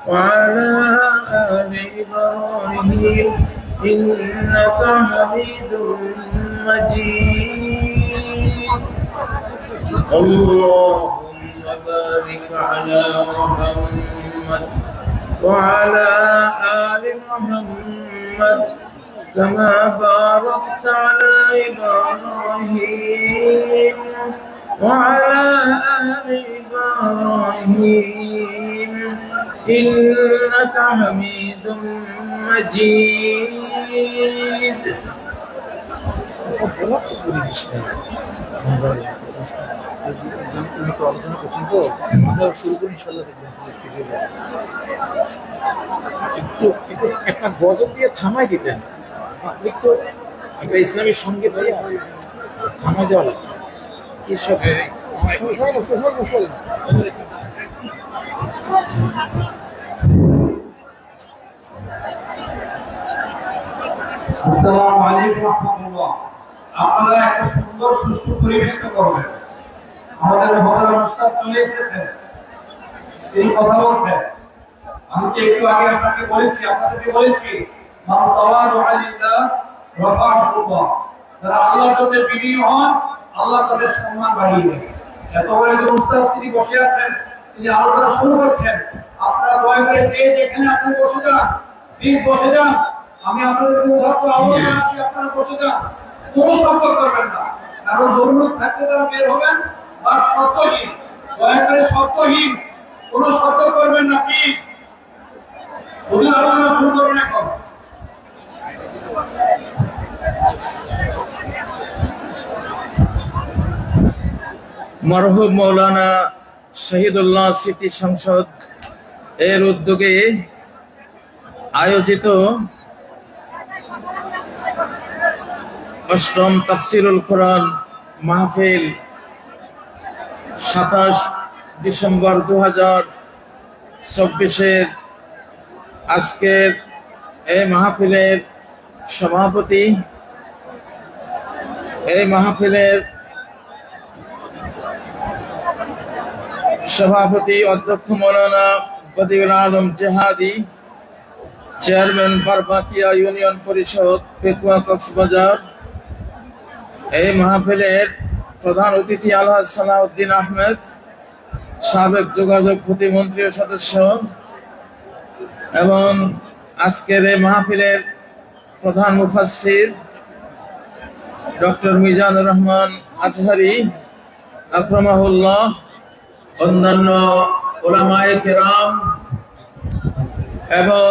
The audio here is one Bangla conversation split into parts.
وعلى آل إبراهيم إنك حميد مجيد. اللهم بارك على محمد وعلى آل محمد كما باركت على إبراهيم وعلى آل إبراهيم إنك حميد مجيد. আলোচনা করছেন তো আমরা শুরু করি ইনশাআল্লাহ। একটু একটা গজল দিয়ে থামাই দিতেন, একটু একটা ইসলামী সঙ্গীত ভাইয়া থামাই দেওয়া লাগবে কি সব। আসসালামু আলাইকুম ওয়া রাহমাতুল্লাহ। আপনারা একটা সুন্দর সুষ্ঠু পরিবেশ করবেন। আমাদের মহল্লার উস্তাদ চলে এসেছেন, তিনি কথা বলছেন। আমি তো একটু আগে আপনাদেরকে বলেছি মান তাওয়াদু লিল্লাহ রাফাআহুল্লাহ। যারা আল্লাহর জন্য বিনয়ী হন, আল্লাহ তাদের সম্মান বাড়িয়ে দেন। এত বড় একজন উস্তাদ তিনি বসে আছেন, তিনি আলোচনা শুরু করছেন। আপনারা দয়া করে যে যেখানে আছেন বসে যান, প্লিজ বসে যান। আমি আপনাদেরকে উদাহরণ আহ্বান জানাচ্ছি, আপনারা বসে যান, কোনো শব্দ করবেন না। কারণ জরুরত থাকলে তারা বের হবেন, আর শব্দহীন, দয়া করে শব্দহীন কোনো শব্দ করবেন না প্লিজ। হুজুর আলোচনা শুরু করবেন এখন। মরহুম মৌলানা শহীদুল্লাহ স্মৃতি সংসদ এর উদ্যোগে আয়োজিত অষ্টম তাফসিরুল কোরআন মাহফিল 27 ডিসেম্বর 2024 আজকের এই মাহফিলের সভাপতি, এই মাহফিলের সভাপতি অধ্যক্ষ মৌলানা বদিউল আলম জেহাদি, চেয়ারম্যান বারবাকিয়া ইউনিয়ন পরিষদ পেকুয়া কক্সবাজার। এই মাহফিলের প্রধান অতিথি আলহাজ সালাউদ্দিন আহমেদ, সাবেক যোগাযোগ প্রতিমন্ত্রী ও সদস্য, এবং আজকের এই মাহফিলের প্রধান মুফাসসির ডক্টর মিজানুর রহমান আজহারি আকরামাহুল্লাহ, অন্যান্য উলামায়ে কেরাম এবং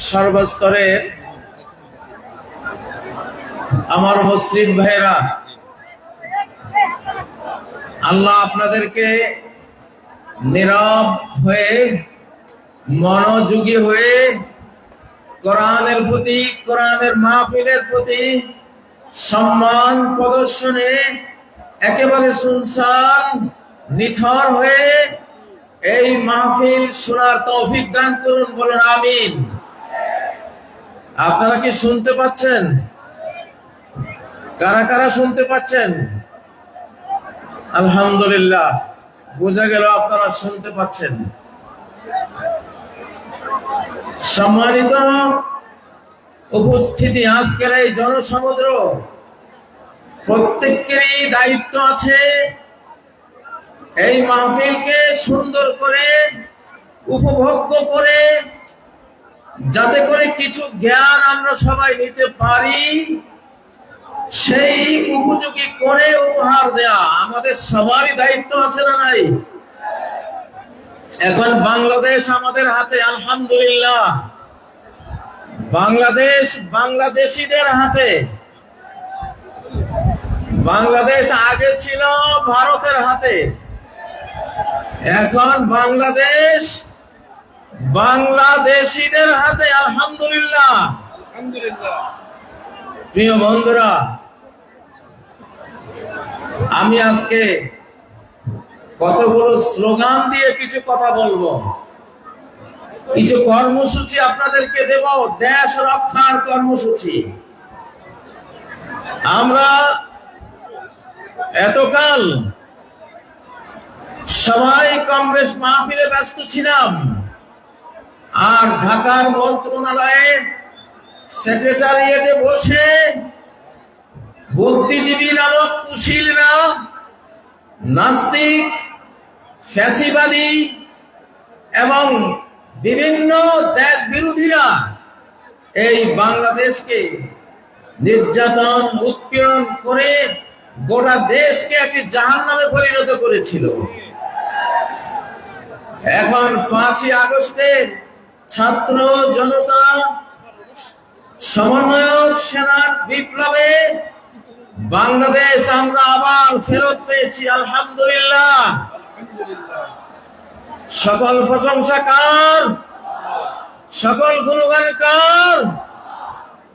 সর্বস্তরের আমার মুসলিম ভাইরা, আল্লাহ আপনাদেরকে নীরব হয়ে মনোযোগী হয়ে কোরআনের প্রতি, কোরআনের মাহফিলের প্রতি সম্মান প্রদর্শনে একেবারে শুনশান নিথর হয়ে এই মাহফিল শোনার তৌফিক দান করুন, বলুন আমিন। আপনারা কি শুনতে পাচ্ছেন? কারা কারা শুনতে পাচ্ছেন? আলহামদুলিল্লাহ, বোঝা গেল আপনারা শুনতে পাচ্ছেন। সম্মানিত উপস্থিতি, আজকের এই জনসমুদ্র, প্রত্যেকেরই দায়িত্ব আছে এই মাহফিলকে সুন্দর করে উপভোগ্য করে, যাতে করে কিছু জ্ঞান আমরা সবাই নিতে পারি, সেই উপযোগী করে উপহার দেয়া আমাদের সবারই দায়িত্ব আছে না নাই? এখন বাংলাদেশ আমাদের হাতে, আলহামদুলিল্লাহ। বাংলাদেশ বাংলাদেশীদের হাতে। বাংলাদেশ আগে ছিল ভারতের হাতে, এখন বাংলাদেশ বাংলাদেশীদের হাতে, আলহামদুলিল্লাহ। প্রিয় বন্ধুরা, আমি আজকে কতগুলো স্লোগান দিয়ে কিছু কথা বলবো, কিছু কর্মসূচি আপনাদেরকে দেব, দেশ রক্ষার কর্মসূচি। আমরা এতকাল সবাই কম বেশ মাহফিলে ব্যস্ত ছিলাম, আর ঢাকার মন্ত্রণালয়ে সেক্রেটারিয়েটে বসে বুদ্ধিজীবী নামক কুশীলরা, নাস্তিক, ফ্যাসিবাদী এবং বিভিন্ন দেশ বিরোধীরা এই বাংলাদেশকে নির্যাতন উৎপীড়ন করে গোটা দেশকে একটি জাহান্নামে পরিণত করেছিল। এখন 5ই আগস্টের ছাত্র জনতা সমন্বয়ক সেনার বিপ্লবে বাংলাদেশ আমরা আবার ফেরত পেয়েছি, আলহামদুলিল্লাহ। সকল প্রশংসা কার, সকল গুণগান কার?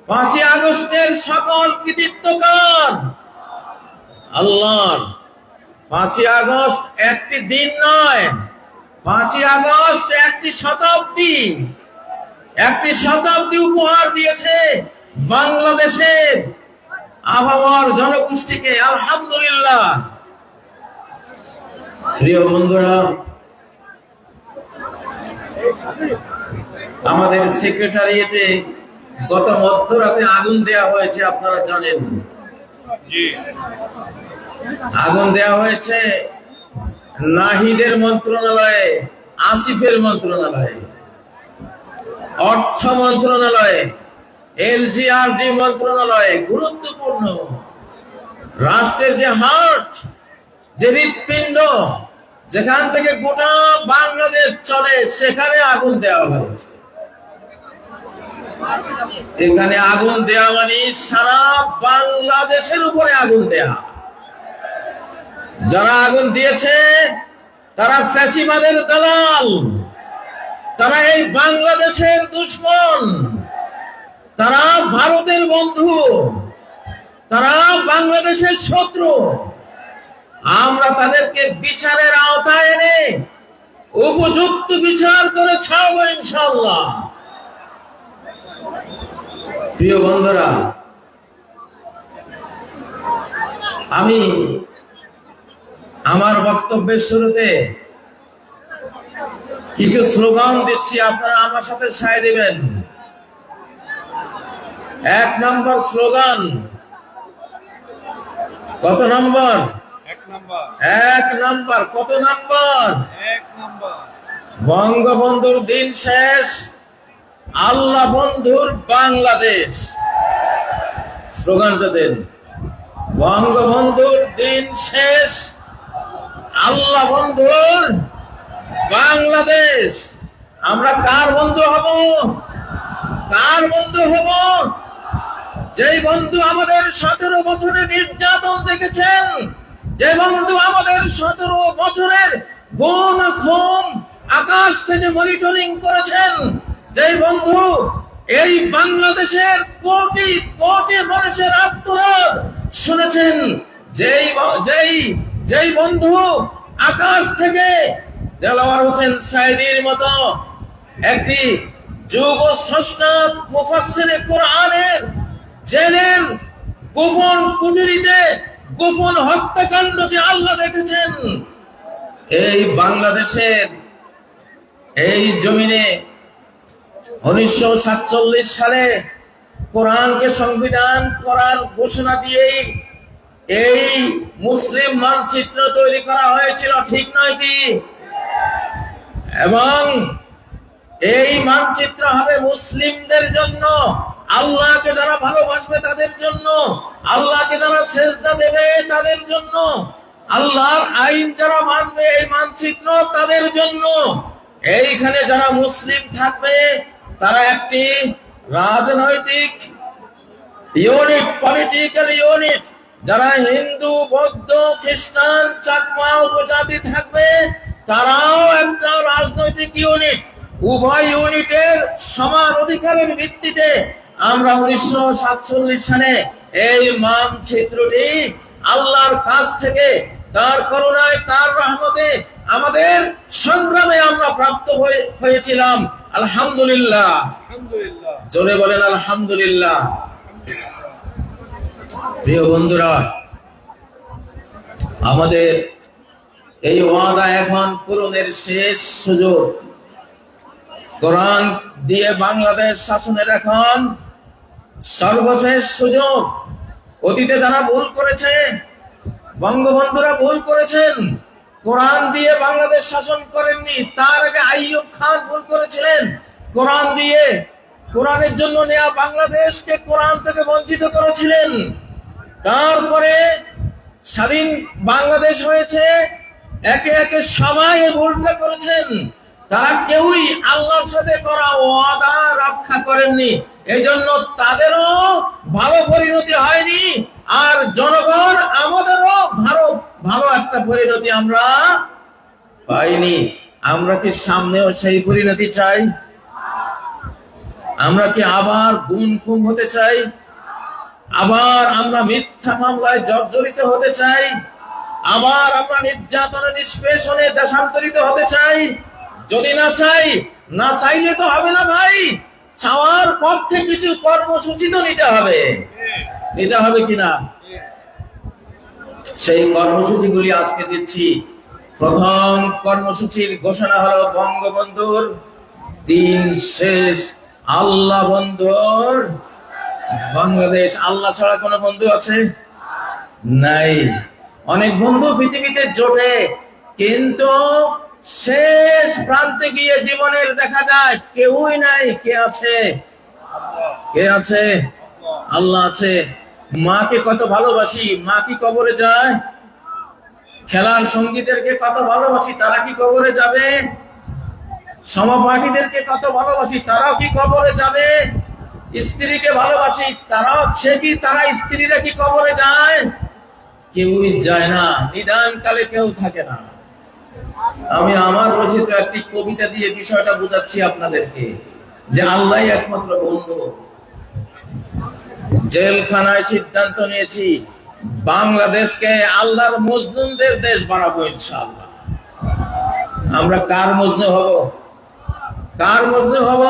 5ই আগস্টের সকল কৃতিত্ব কার? আল্লাহর। 5ই আগস্ট একটি দিন নয়, 5ই আগস্ট একটি শতাব্দী উপহার দিয়েছে বাংলাদেশের আবহাওয়ার জনগোষ্ঠীকে, আলহামদুলিল্লাহ। প্রিয় বন্ধুরা, আমাদের সেক্রেটারিয়েটে গত মধ্যরাতে আগুন দেয়া হয়েছে, আপনারা জানেন। আগুন দেয়া হয়েছে নাহিদের মন্ত্রণালয়ে, আসিফের মন্ত্রণালয়ে, অর্থ মন্ত্রণালয়ে, এলজিআরডি মন্ত্রণালয়ে। গুরুত্বপূর্ণ রাষ্ট্রের যে হার্ট, যে হৃৎপিণ্ড, যেখান থেকে গোটা বাংলাদেশ চলে, সেখানে আগুন দেওয়া হয়েছে। এখানে আগুন দেওয়া মানে সারা বাংলাদেশের উপরে আগুন দেয়া। যারা আগুন দিয়েছে তারা ফ্যাসিবাদের দালাল, তারা এই বাংলাদেশের দুশমন, তারা ভারতের বন্ধু, তারা বাংলাদেশের শত্রু। আমরা তাদেরকে বিচারের আওতায় এনে উপযুক্ত বিচার করে ছাড়ব ইনশাআল্লাহ। প্রিয় বন্ধুরা, আমি আমার বক্তব্যের শুরুতে কিছু স্লোগান দিচ্ছি, আপনারা আমার সাথে সায় দিবেন। 1 নম্বর স্লোগান। কত নম্বর? 1 নম্বর। কত নম্বর? 1 নম্বর। বঙ্গবন্ধুর দিন শেষ, আল্লাহ বন্ধুর বাংলাদেশ। স্লোগানটা দেন। বঙ্গবন্ধুর দিন শেষ, আল্লাহ বন্ধুর বাংলাদেশ। আমরা কার বন্ধু হব? কার বন্ধু হব? যেই বন্ধু আমাদের 17 বছরের নির্যাতন দেখেছেন, যে বন্ধু আমাদের 17 বছরের গুম খুন আকাশ থেকে মনিটরিং করেছেন, যেই বন্ধু এই বাংলাদেশের কোটি কোটি মানুষের আর্তনাদ শুনেছেন, যেই বন্ধু আকাশ থেকে দেলাওয়ার হোসেন সাইদির মতো একটি যুগ স্রষ্টা মুফাসসিরে কোরআনের জেলের গোপন কুঠুরিতে গোপন হত্যাকাণ্ড যে আল্লাহ দেখেছেন, এই বাংলাদেশের এই জমিনে 1947 সালে কোরআনকে সংবিধান করার ঘোষণা দিয়েই এই মুসলিম মানচিত্র তৈরি করা হয়েছিল, ঠিক নয় কি? এবং এই মানচিত্র হবে মুসলিমদের জন্য, আল্লাহকে যারা ভালোবাসবে তাদের জন্য, আল্লাহকে যারা সেজদা দেবে তাদের জন্য, আল্লাহর আইন যারা মানবে এই মানচিত্র তাদের জন্য। এইখানে যারা মুসলিম থাকবে তারা একটি রাজনৈতিক ইউনিট, পলিটিক্যাল ইউনিট। যারা হিন্দু, বৌদ্ধ, খ্রিস্টান, চাকমা উপজাতি থাকবে তারাও একটা রাজনৈতিক ইউনিট। উভয় ইউনিটের সমান অধিকারের ভিত্তিতে আমরা 1947 সালে এই মানচিত্রটি আল্লাহর কাছ থেকে তার করুণায়, তার রহমতে, আমাদের সংগ্রামে আমরা প্রাপ্ত হয়েছিলাম। আলহামদুলিল্লাহ। জোরে বলেন আলহামদুলিল্লাহ। প্রিয় বন্ধুরা, আমাদের এই ওয়াদা এখন পূরণের শেষ সুযোগ। কোরআন দিয়ে বাংলাদেশ শাসনের এখন সর্বশেষ সুযোগ। অতীতে যারা ভুল করেছে, বঙ্গবন্ধুরা ভুল করেছেন, কোরআন দিয়ে বাংলাদেশ শাসন করেননি। তার আগে আইয়ুব খান ভুল করেছিলেন, কোরআন দিয়ে কোরআনের জন্য নেয়া বাংলাদেশকে কোরআন থেকে বঞ্চিত করেছিলেন। তারপরে স্বাধীন বাংলাদেশ হয়েছে, একে একে সবাই ভুলটা করেছেন। তারা কেউই আল্লাহর সাথে করা ওয়াদা রক্ষা করেননি, এই জন্য তাদেরও ভালো পরিণতি হয়নি, আর জনগণ আমাদেরও ভালো একটা পরিণতি আমরা পাইনি। আমরা কি সামনেও সেই পরিণতি চাই? আমরা কি আবার গুম খুম হতে চাই? আবার আমরা মিথ্যা মামলায় জর্জরিত হতে চাই? আবার আমরা নির্যাতনে নিষ্পেষণে দেশান্তরিত হতে চাই? যদি না চাই, না চাইলে তো হবে না ভাই। চাওয়ার পক্ষে কিছু কর্মসূচি তো নিতে হবে কিনা? সেই কর্মসূচিগুলি আজকে দিচ্ছি। প্রথম কর্মসূচির ঘোষণা হলো বঙ্গবন্ধুর দিন শেষ। আল্লাহ বন্ধুর বাংলাদেশ। আল্লাহ ছাড়া কোনো বন্ধু আছে? নাই। অনেক বন্ধু পৃথিবীতে জোটে, কিন্তু শেষ প্রান্তে গিয়ে জীবনের দেখা যায় কেউই নাই। কে আছে? কে আছে? আল্লাহ আছে। মাকে কত ভালোবাসি, মা কি কবরে যায়? খেলার সঙ্গীদেরকে কত ভালোবাসি, তারা কি কবরে যাবে? সহপাঠীদেরকে কত ভালোবাসি, তারাও কি কবরে যাবে? স্ত্রীকে ভালোবাসি, তারা স্ত্রীরা কি কবরে যায়? কেউই যায় না। নিদান কালে কেউ থাকে না। আমি আমার রচিত একটি কবিতা দিয়ে বিষয়টা বুঝাচ্ছি আপনাদেরকে, যে আল্লাহই একমাত্র বন্ধু। জেলখানায় সিদ্ধান্ত নিয়েছি বাংলাদেশকে আল্লাহর মজনুনদের দেশ বানাবো ইনশাআল্লাহ। আমরা কার মজনু হব? কার মজনু হব?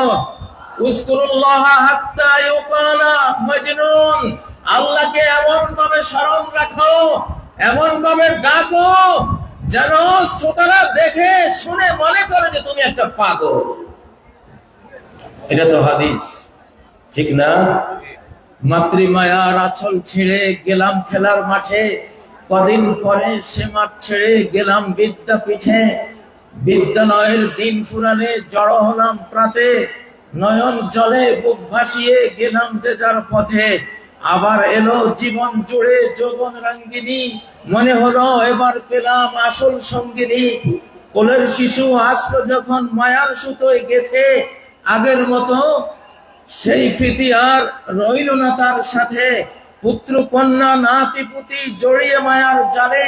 উযকুরুল্লাহ হাত্তা ইউকালা মাজনুন। আল্লাহকে এমন ভাবে স্মরণ রাখো, এমন ভাবে ডাকো, যেন শ্রোতারা দেখে শুনে মনে করে যে তুমি একটা পাগল। এটা তো হাদিস, ঠিক না? মাতৃমায়ার আঁচল ছেড়ে গেলাম খেলার মাঠে, কদিন পরে সে মাঠ ছেড়ে গেলাম বিদ্যাপীঠে। বিদ্যালয়ের দিন ফুরালে জড়ো হলাম প্রাতে, নয়ন জলে বুক ভাসিয়ে গেলাম যে যার পথে। আবার এলো জীবন জুড়ে যৌবন রাঙ্গিনী, মনে হলো এবার পেলাম আসল সঙ্গিনী। কোলের শিশু আসলো যখন মায়ার সুতোয় গেথে, আগের মতো সেই প্রীতি আর রইল না তার সাথে। পুত্র কন্যা নাতি পুতি জড়িয়ে মায়ার জালে,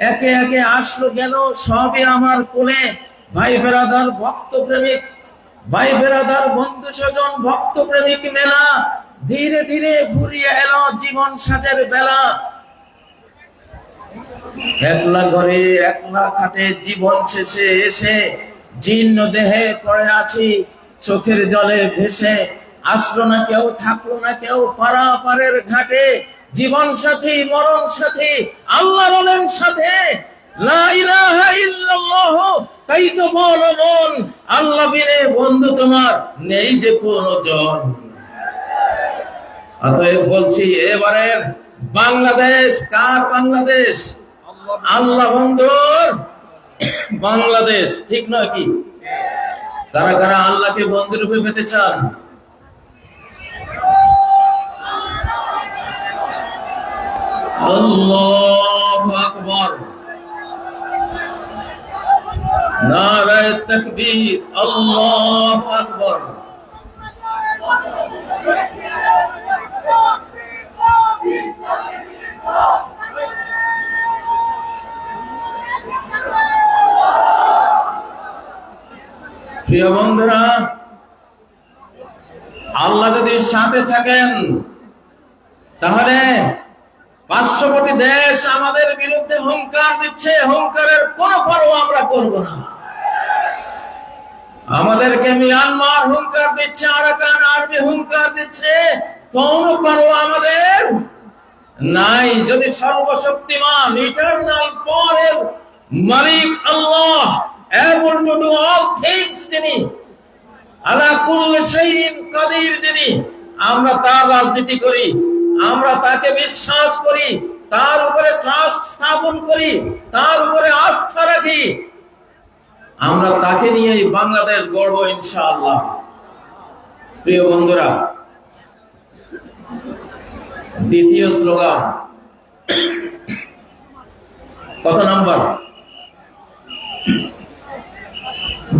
একে একে আসলো গেল সবই আমার কোলে। ভাই বেরাদার ভক্ত প্রেমিক, ভাই বেরাদার বন্ধু স্বজন ভক্ত প্রেমিক মেলা, ধীরে ধীরে ঘুরিয়ে এলো জীবন সাজের বেলা। একলা ঘরে একলা খাটে জীবন শেষে এসে, জীর্ণ দেহে পড়ে আছি চোখের জলে ভেসে। আসলো না কেউ, থাকলো না কেউ পারাপারের ঘাটে। জীবন সাথী মরণ সাথী আল্লাহ রলেন সাথে। লা ইলাহা ইল্লাল্লাহ, তাই তো বলো মন, আল্লাহ বিনে বন্ধু তোমার নেই যে কোনো জন। অতএব বলছি, এবারের বাংলাদেশ কার বাংলাদেশ? আল্লাহ বন্ধুর বাংলাদেশ, ঠিক নয় কি? কারা কারা আল্লাহকে বন্ধু রূপে পেতে চান? আল্লাহু আকবার, নারায়ে তাকবীর, আল্লাহু আকবার। প্রিয় বন্ধুরা, আল্লাহ যদি সাথে থাকেন, তাহলে পার্শ্ববর্তী দেশ আমাদের বিরুদ্ধে হুঙ্কার দিচ্ছে, হুঙ্কারের কোনো পরোয়া আমরা করব না। আমাদেরকে মিয়ানমার হুঙ্কার দিচ্ছে, আরাকান আর্মি হুঙ্কার দিচ্ছে, কোনো পরোয়া আমাদের নাই। যদি সর্বশক্তিমান ইটারনাল পাওয়ারের মালিক আল্লাহ, able to do all things যিনি, আলা কুল্লি শাইইন কাদির যিনি, আমরা তার রাজনীতি করি, আমরা তাকে বিশ্বাস করি, তার উপরে ট্রাস্ট স্থাপন করি, তার উপরে আস্থা রাখি, আমরা তাকে নিয়েই বাংলাদেশ গড়ব ইনশাআল্লাহ। প্রিয় বন্ধুরা, দ্বিতীয় স্লোগান কত নাম্বার?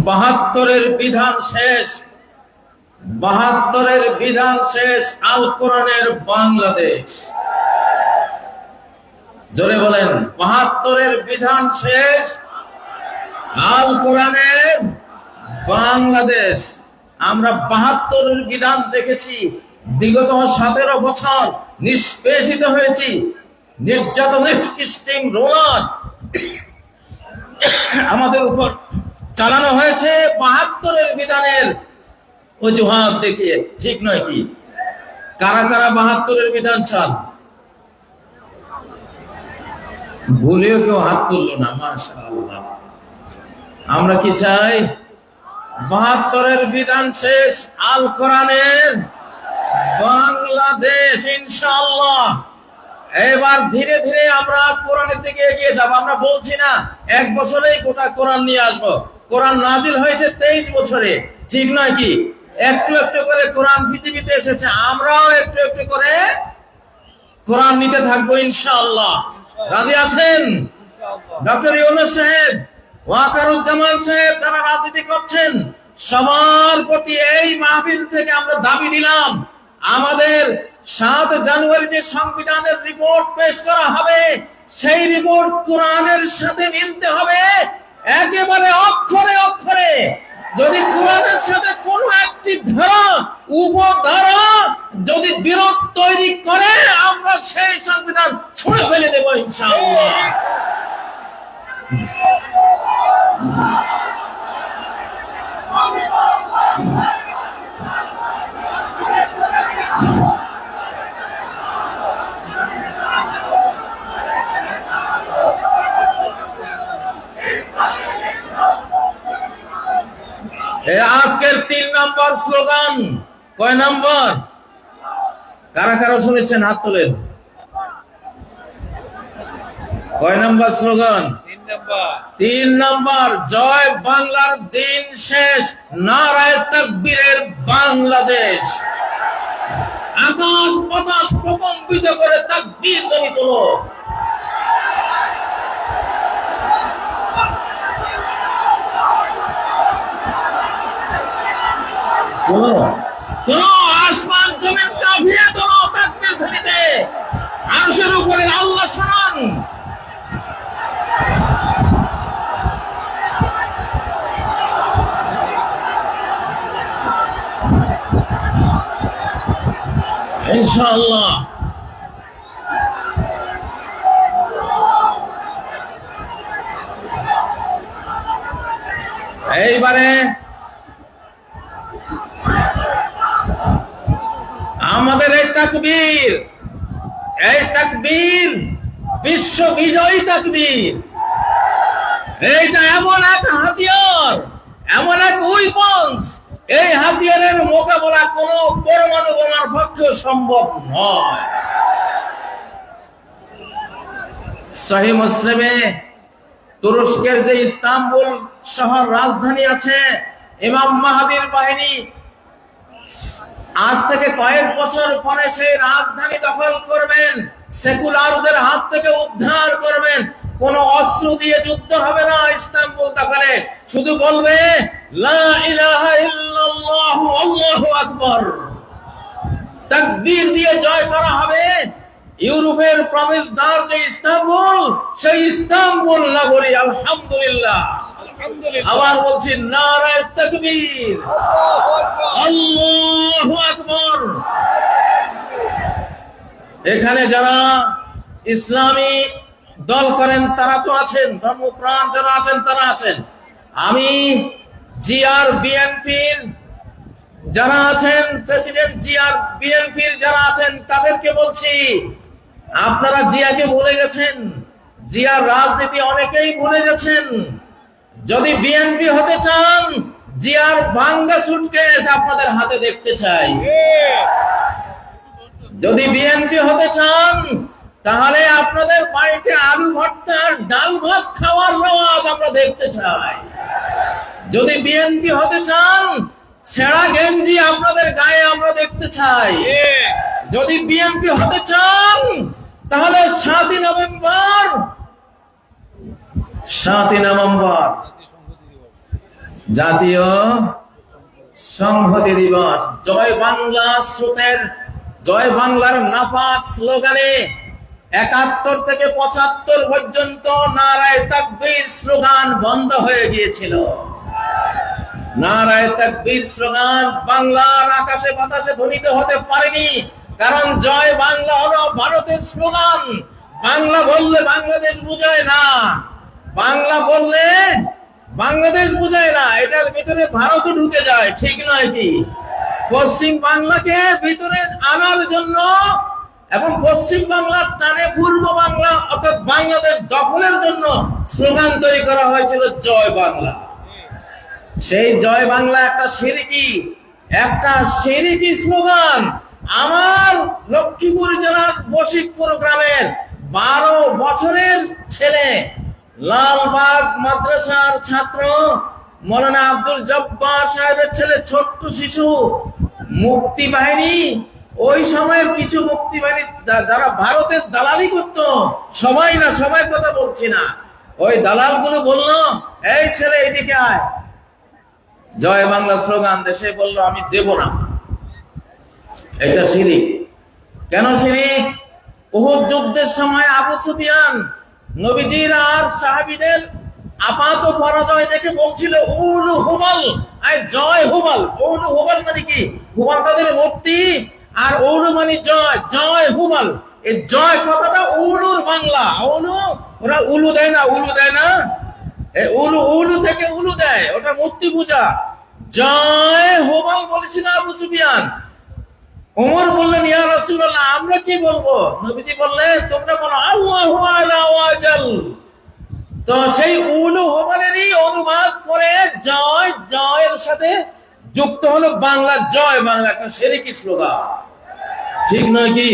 ৭২-এর বিধান শেষ, ৭২-এর বিধান শেষ, আল কোরআনের বাংলাদেশ। জোরে বলেন, ৭২-এর বিধান শেষ, আল কোরআনের বাংলাদেশ। আমরা ৭২-এর বিধান দেখেছি, বিগত ১৭ বছর নিষ্পেষিত হয়েছি, নির্যাতনের স্টিং রোলার আমাদের উপর চালানো হয়েছে ৭২-এর বিধানের অজুহাত দেখিয়ে। ঠিক নয় কি? কারা কারা ৭২-এর বিধান চান? ভুলেও কেউ হাত তুললো না, মাশাআল্লাহ। আমরা কি চাই? ৭২-এর বিধান শেষ, আল কোরআনের বাংলাদেশ ইনশাআল্লাহ। এবার ধীরে ধীরে আমরা কোরআনের দিকে এগিয়ে যাব। আমরা বলছি না ১ বছরেই গোটা কোরআন নিয়ে আসবো। কোরআন নাজিল হয়েছে ২৩ বছরে, ঠিক নয় কি? একটু একটু করে কোরআন পৃথিবীতে এসেছে, আমরাও একটু একটু করে কোরআন নিতে থাকবো ইনশাআল্লাহ। রাজি আছেন? ডক্টর ইউনূস সাহেব, ওয়াকারুজ্জামান সাহেব, যারা রাজনীতি করছেন, সবার প্রতি এই মাহফিল থেকে আমরা দাবি দিলাম, আমাদের ৭ জানুয়ারি যে সংবিধানের রিপোর্ট পেশ করা হবে, সেই রিপোর্ট কোরআনের সাথে মিলতে হবে একেবারে অক্ষরে অক্ষরে। যদি কোরআনের সাথে কোনো একটি ধারা, উপধারা যদি বিরোধ তৈরি করে, আমরা সেই সংবিধান ছুঁড়ে ফেলে দেব ইনশাআল্লাহ। আজকের ৩ নম্বর স্লোগান কয় নম্বর? কারা কারা শুনেছেন হাত তোলেন। কয় নম্বর স্লোগান? ৩ নম্বর। জয় বাংলার দিন শেষ, নারায়ে তাকবীরের বাংলাদেশ। আকাশ বাতাস প্রকম্পিত করে তাকবীর ধ্বনি তোলো। আসমান জমিন কাঁপিয়ে তোলো তাকবীর ধ্বনিতে। আরশের উপরে আল্লাহ শোনান। ইনশাআল্লাহ। এইবারে আমাদের এই তাকবীর বিশ্ব বিজয়ী তাকবীর। এইটা এমন এক হাতিয়ার, এমন এক উইপন্স, এই হাতিয়ারের মোকাবেলা কোনো পরমাণু বোমার পক্ষে সম্ভব নয়। সহিহ মুসলিমে তুরস্কের যে ইস্তাম্বুল শহর রাজধানী আছে, ইমাম মাহদীর বাহিনী আজ থেকে কয়েক বছর পরে সেই রাজধানী দখল করবেন, সেকুলারদের হাত থেকে উদ্ধার করবেন। কোন অস্ত্র দিয়ে যুদ্ধ হবে না ইস্তাম্বুল দখলে, শুধু বলবে লা ইলাহা ইল্লাল্লাহু আল্লাহু আকবার, তাকবীর দিয়ে জয় করা হবে। ইউরোপের প্রবেশদ্বার যে ইস্তাম্বুল, সেই ইস্তাম্বুল নগরী আলহামদুলিল্লাহ। আবার বলছি নারায়ে তাকবীর, আল্লাহু আকবার। এখানে যারা ইসলামী দল করেন তারা তো আছেন, ধর্মপ্রাণ যারা আছেন তারা আছেন। আমি জিআর বিএনপির যারা আছেন, প্রেসিডেন্ট জিআর বিএনপির যারা আছেন, তাদেরকে বলছি, আপনারা জিয়াকে ভুলে গেছেন। জিয়ার রাজনীতি অনেকেই ভুলে গেছেন। যদি বিএনপি হতে চান, জিয়ার ভাঙ্গা সুটকেস আপনাদের হাতে দেখতে চাই। যদি বিএনপি হতে চান, তাহলে আপনাদের বাড়িতে আলু ভর্তা আর ডাল ভাত খাওয়ার রওয়াজ আমরা দেখতে চাই। যদি বিএনপি হতে চান, ছেঁড়া গেঞ্জি আপনাদের গায়ে আমরা দেখতে চাই। যদি বিএনপি হতে চান, তাহলে 7ই নভেম্বর জাতীয় সংহতি দিবস, জয় বাংলা স্রোতের, জয় বাংলার নাপাক স্লোগানে 71 থেকে 75 পর্যন্ত নারায়ে তাকবীর স্লোগান বন্ধ হয়ে গিয়েছিল। নারায়ে তাকবীর স্লোগান বাংলার আকাশে বাতাসে ধ্বনিত হতে পারেনি, কারণ জয় বাংলা হলো ভারতের স্লোগান। বাংলা বললে বাংলাদেশ বোঝায় না, বাংলা বললে বাংলাদেশ বোঝায় না, এটার ভিতরে ভারতও ঢুকে যায়, ঠিক নয় কি? পশ্চিম বাংলাকে ভিতরে আনার জন্য এবং পশ্চিম বাংলার টানে পূর্ব বাংলা অর্থাৎ বাংলাদেশ দখলের জন্য স্লোগান তৈরি করা হয়েছিল জয় বাংলা। সেই জয় বাংলা একটা শিরকি স্লোগান। আমার লক্ষ্মীপুর জেলার বশিকপুর গ্রামের 12 বছরের ছেলে, লালবাগ মাদ্রাসার ছাত্র মৌলানা আব্দুল জব্বার সাহেবের ছেলে, ছোট্ট শিশু, মুক্তি বাহিনী, ওই সময়ের কিছু মুক্তি বাহিনী যারা ভারতের দালালি করত, সবাই না, সবাই কথা বলছি না, ওই দালালগুলো বললো, এই ছেলে এদিকে আয়, জয় বাংলা স্লোগান দেশে বললো আমি দেব না। এটা শিরিক। কেন শিরিক? উহুদ যুদ্ধের সময় আবু সুফিয়ান নবীজির আর সাহাবীদের আপাত পরাজয় দেখে বলছিল উলু হুবাল, আয় জয় হুবাল। উলু হুবাল মানে কি? হুবাল তাদের মূর্তি, আর উলু মানে জয়, জয় হুবাল। এই জয় কথাটা উলুর বাংলা। উলু, ওরা উলু দেয় না, উলু দেয় না, এই উলু, উলু থেকে উলু দেয়, ওটা মূর্তি পূজা। জয় হুবাল বলেছিল আবু সুফিয়ান। ওমর বললেন, ইয়া রাসূলুল্লাহ, আমরা কি বলবো? নবীজি বললেন, তোমরা বলো আল্লাহু আলা ওয়াজাল। তো সেই উলু হুবালেরই অনুবাদ করে জয়, জয়ের সাথে যুক্ত হলো বাংলা জয় বাংলা, একটা শিরকি স্লোগান, ঠিক নয় কি?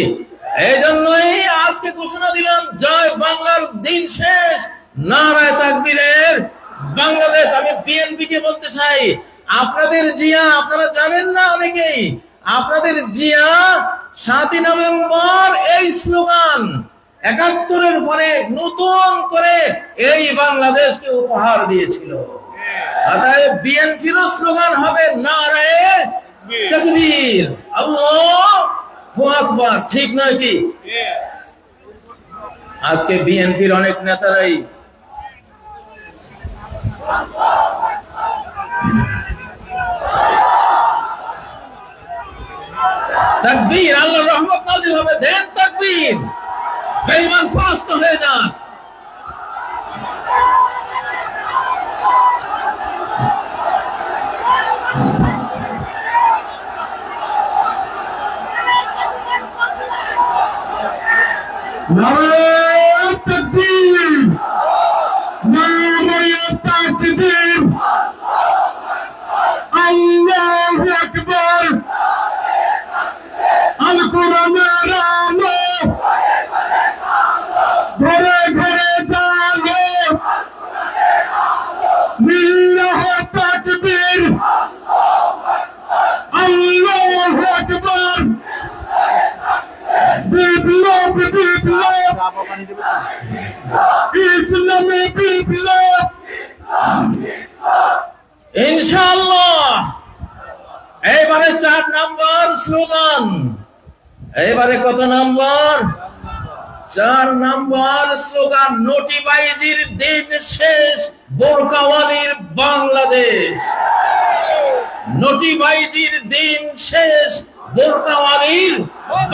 এই জন্যই আজকে ঘোষণা দিলাম জয় বাংলার দিন শেষ, নারায়ে তাকবীরের বাংলাদেশ। আমি বিএনপি কে বলতে চাই, আপনাদের জিয়া, আপনারা জানেন না অনেকেই, আপনাদের জিয়া 7ই নভেম্বর এই স্লোগান 71-এর পরে নতুন করে এই বাংলাদেশকে উপহার দিয়েছিল। অতএব বিএনপির স্লোগান হবে নারায়ে তাকবীর, আল্লাহু আকবার, ঠিক নয় কি? আজকে বিএনপির অনেক নেতারাই তাকবীর, আল্লাহর রহমত নাযিল হবে, দেন তাকবীর, বেঈমান পরাস্ত হয়ে যান। নারায়ে তাকবীর, নারায়ে তাকবীর, আল্লাহু আকবার। আল কোরআনের আলো ঘরে ঘরে জালো, লিল্লাহি তাকবীর, আল্লাহু আকবার। বিপ্লব, বিপ্লব, ইসলামী বিপ্লব, ইনশাআল্লাহ। এইবারে 4 নম্বর স্লোগান। এইবারে কত নম্বর? 4 নম্বর স্লোগান, নোটিবাইজির দিন শেষ, বোরকাওয়ালির বাংলাদেশ। নোটিবাইজির দিন শেষ, বোরকাওয়ালির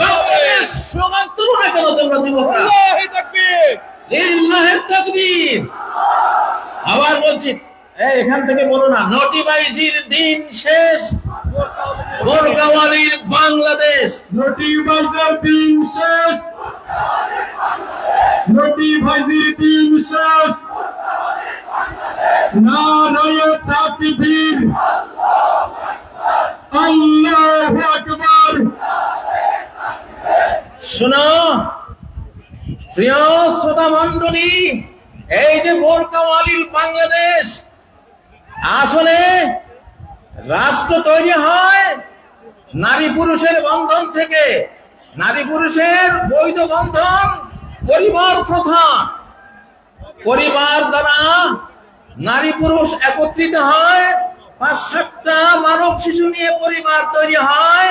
বাংলাদেশ। স্লোগান তুলো না কেন তোমরা যুবকরা? লিল্লাহি তাকবীর। আবার বলছি, এখান থেকে বলো না, নটিবাইজির দিন শেষ, বোরকাওয়ালির বাংলাদেশ। নটিবাইজের দিন শেষ, নটিবাইজির দিন শেষ, নারায়ে তাকবীর, আল্লাহু আকবার। শোনো প্রিয় শ্রোতা মণ্ডলী, এই যে বোরকাওয়ালির বাংলাদেশ, আসলে রাষ্ট্র তৈরি হয় নারী পুরুষের বন্ধন থেকে। নারী পুরুষের বৈধ বন্ধন পরিবার প্রথা, পরিবার দ্বারা নারী পুরুষ একত্রিত হয়, ৫-৭টা মানব শিশু নিয়ে পরিবার তৈরি হয়,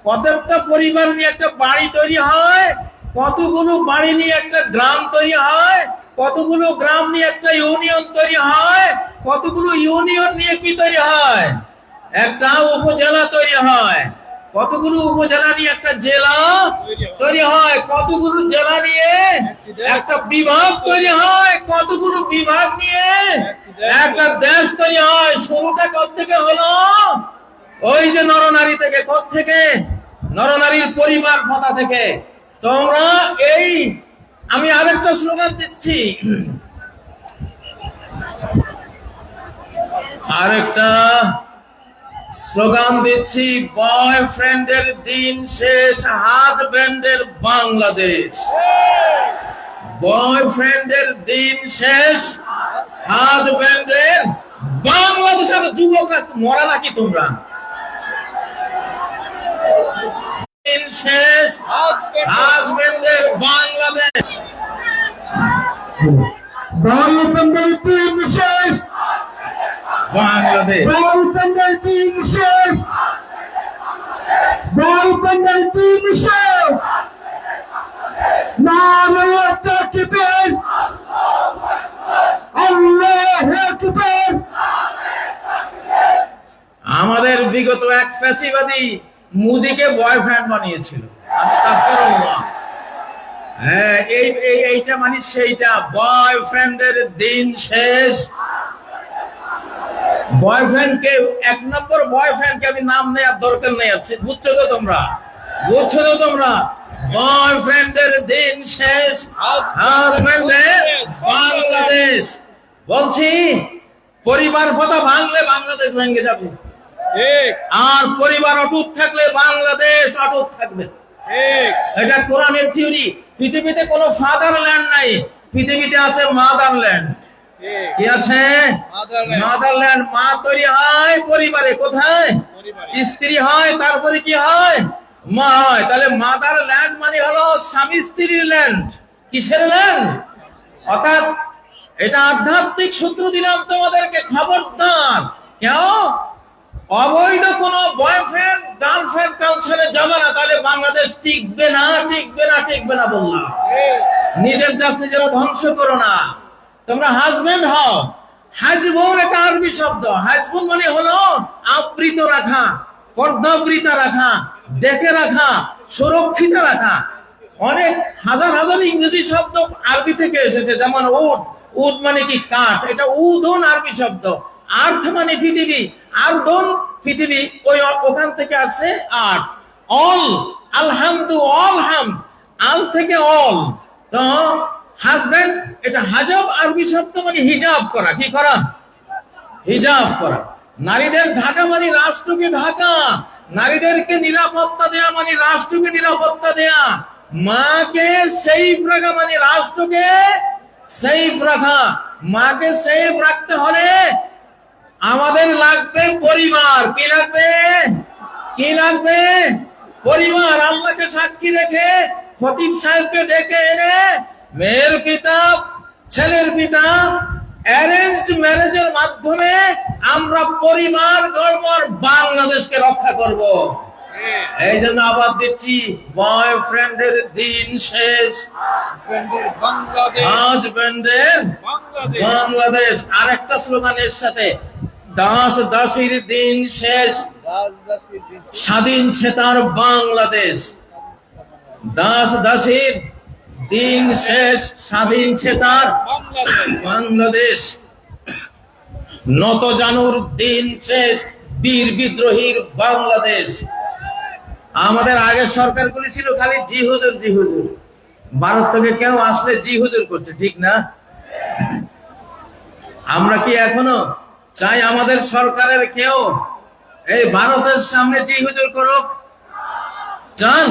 কতটা পরিবার নিয়ে একটা বাড়ি তৈরি হয়, কতগুলো বাড়ি নিয়ে একটা গ্রাম তৈরি হয়, কতগুলো গ্রাম নিয়ে একটা ইউনিয়ন তৈরি হয়, কতগুলো ইউনিয়ন নিয়ে কি তৈরি হয়, একটা উপজেলা তৈরি হয়, কতগুলো উপজেলা নিয়ে একটা জেলা তৈরি হয়, কতগুলো জেলা নিয়ে একটা বিভাগ তৈরি হয়, কতগুলো বিভাগ নিয়ে একটা দেশ তৈরি হয়। শুরুটা কোত্থেকে হলো? ওই যে নরনারী থেকে। কোত্থেকে? নরনারীর পরিবার প্রথা থেকে। তোমরা এই, আমি আরেকটা স্লোগান দিচ্ছি, আরেকটা স্লোগান দিচ্ছি, বয়ফ্রেন্ডের দিন শেষ, হাজব্যান্ডের বাংলাদেশ। বয়ফ্রেন্ডের দিন শেষ, হাজব্যান্ডের বাংলাদেশ। আর যুবকরা মরা নাকি তোমরা? দিন শেষ, হাজব্যান্ডের বাংলাদেশ। বয়ফ্রেন্ডের দিন শেষ, বাংলাদেশ। বয়ফ্রেন্ডের দিন শেষ, বয়ফ্রেন্ডের দিন শেষ, নারায়ে তাকবীর, আল্লাহু আকবার। আমাদের বিগত এক ফ্যাসিবাদী মুদিকে বয়ফ্রেন্ড বানিয়েছিল। আস্তাগফিরুল্লাহ। হ্যাঁ, এইটা মানে সেইটা, বয়ফ্রেন্ডের দিন শেষ। বয়ফ্রেন্ডকে, ১ নম্বর বয়ফ্রেন্ডকে আমি নাম নেওয়ার দরকার নেই আছে, বুঝছো তো তোমরা? বুঝছো তো তোমরা? বয়ফ্রেন্ডের দিন শেষ, হাজব্যান্ডের বাংলাদেশ। বলছি, পরিবার প্রথা ভাঙলে বাংলাদেশ ভেঙে যাবে, আর পরিবার অটুট থাকলে বাংলাদেশ অটুট থাকবে। এটা কোরআনের থিওরি। পৃথিবীতে কোনো ফাদারল্যান্ড নাই, পৃথিবীতে আছে মাদারল্যান্ড। কি আছে? মাদারল্যান্ড। মা তৈরি হয় পরিবারে। কোথায়? স্ত্রী হয়, তারপরে কি হয়? মা হয়। তাহলে মাদারল্যান্ড মানে হলো স্বামী স্ত্রীর ল্যান্ড। কিসের ল্যান্ড? অর্থাৎ এটা আধ্যাত্মিক সূত্র দিলাম তোমাদেরকে, খবরদার কেউ অবৈধ কোন বয়ফ্রেন্ড গার্লফ্রেন্ড কালচারে যাবে না, তাহলে বাংলাদেশ টিকবে না, টিকবে না, টিকবে না বললাম। নিজের দেশ নিজেরা ধ্বংস করো না। তোমরা হাজবেন্ড হও। হাজবুন একটা আরবি শব্দ। হাজবুন মানে হলো আবৃত রাখা, পর্দাবৃত রাখা, ডেকে রাখা, সুরক্ষিত রাখা। অনেক হাজার হাজার ইংরেজি শব্দ আরবি থেকে এসেছে, যেমন উড। উড মানে কি? কাঠ। এটা উদুন আরবি শব্দ। আর্থ মানে পৃথিবী, আরদুন পৃথিবী, ওই ওখান থেকে আসছে আর্থ। অল, আলহামদু, অল হাম, আল থেকে অল। তো হাজব্যান্ড, এটা হাজাব আরবি শব্দ মানে হিজাব করা। কি করা? হিজাব করা। নারীদের ঢাকা মানে রাষ্ট্রকে ঢাকা, নারীদেরকে নিরাপত্তা দেয়া মানে রাষ্ট্রকে নিরাপত্তা দেয়া, মাকে সেফ রাখা মানে রাষ্ট্রকে সেফ রাখা। মাকে সেফ রাখতে হলে আমাদের লাগবে পরিবার। কি লাগবে? কি লাগবে? পরিবার। আল্লাহকে সাক্ষী রেখে খতিব সাহেবকে ডেকে এনে মেয়ের পিতা, ছেলের পিতা, অ্যারেঞ্জড ম্যারেজের মাধ্যমে আমরা পরিবার গড়ব, বাংলাদেশকে রক্ষা করব। এই জন্য আবার দিচ্ছি, বয়ফ্রেন্ডের দিন শেষ, হাজব্যান্ডের বাংলাদেশ। আরেকটা স্লোগানের সাথে, দাস দাসীর দিন শেষ, স্বাধীন চেতার বাংলাদেশ। দাস দাসীর দিন শেষ, স্বাধীন চেতার বাংলাদেশ। নত জানুর দিন শেষ, বীর বিদ্রোহীর বাংলাদেশ। আমাদের আগের সরকারগুলি ছিল খালি জি হুজুর জি হুজুর, ভারত থেকে কেউ আসলে জি হুজুর করছে, ঠিক না? আমরা কি এখনো চাই আমাদের সরকারের কেউ এই ভারতের সামনে জি হুজুর করুক? চান?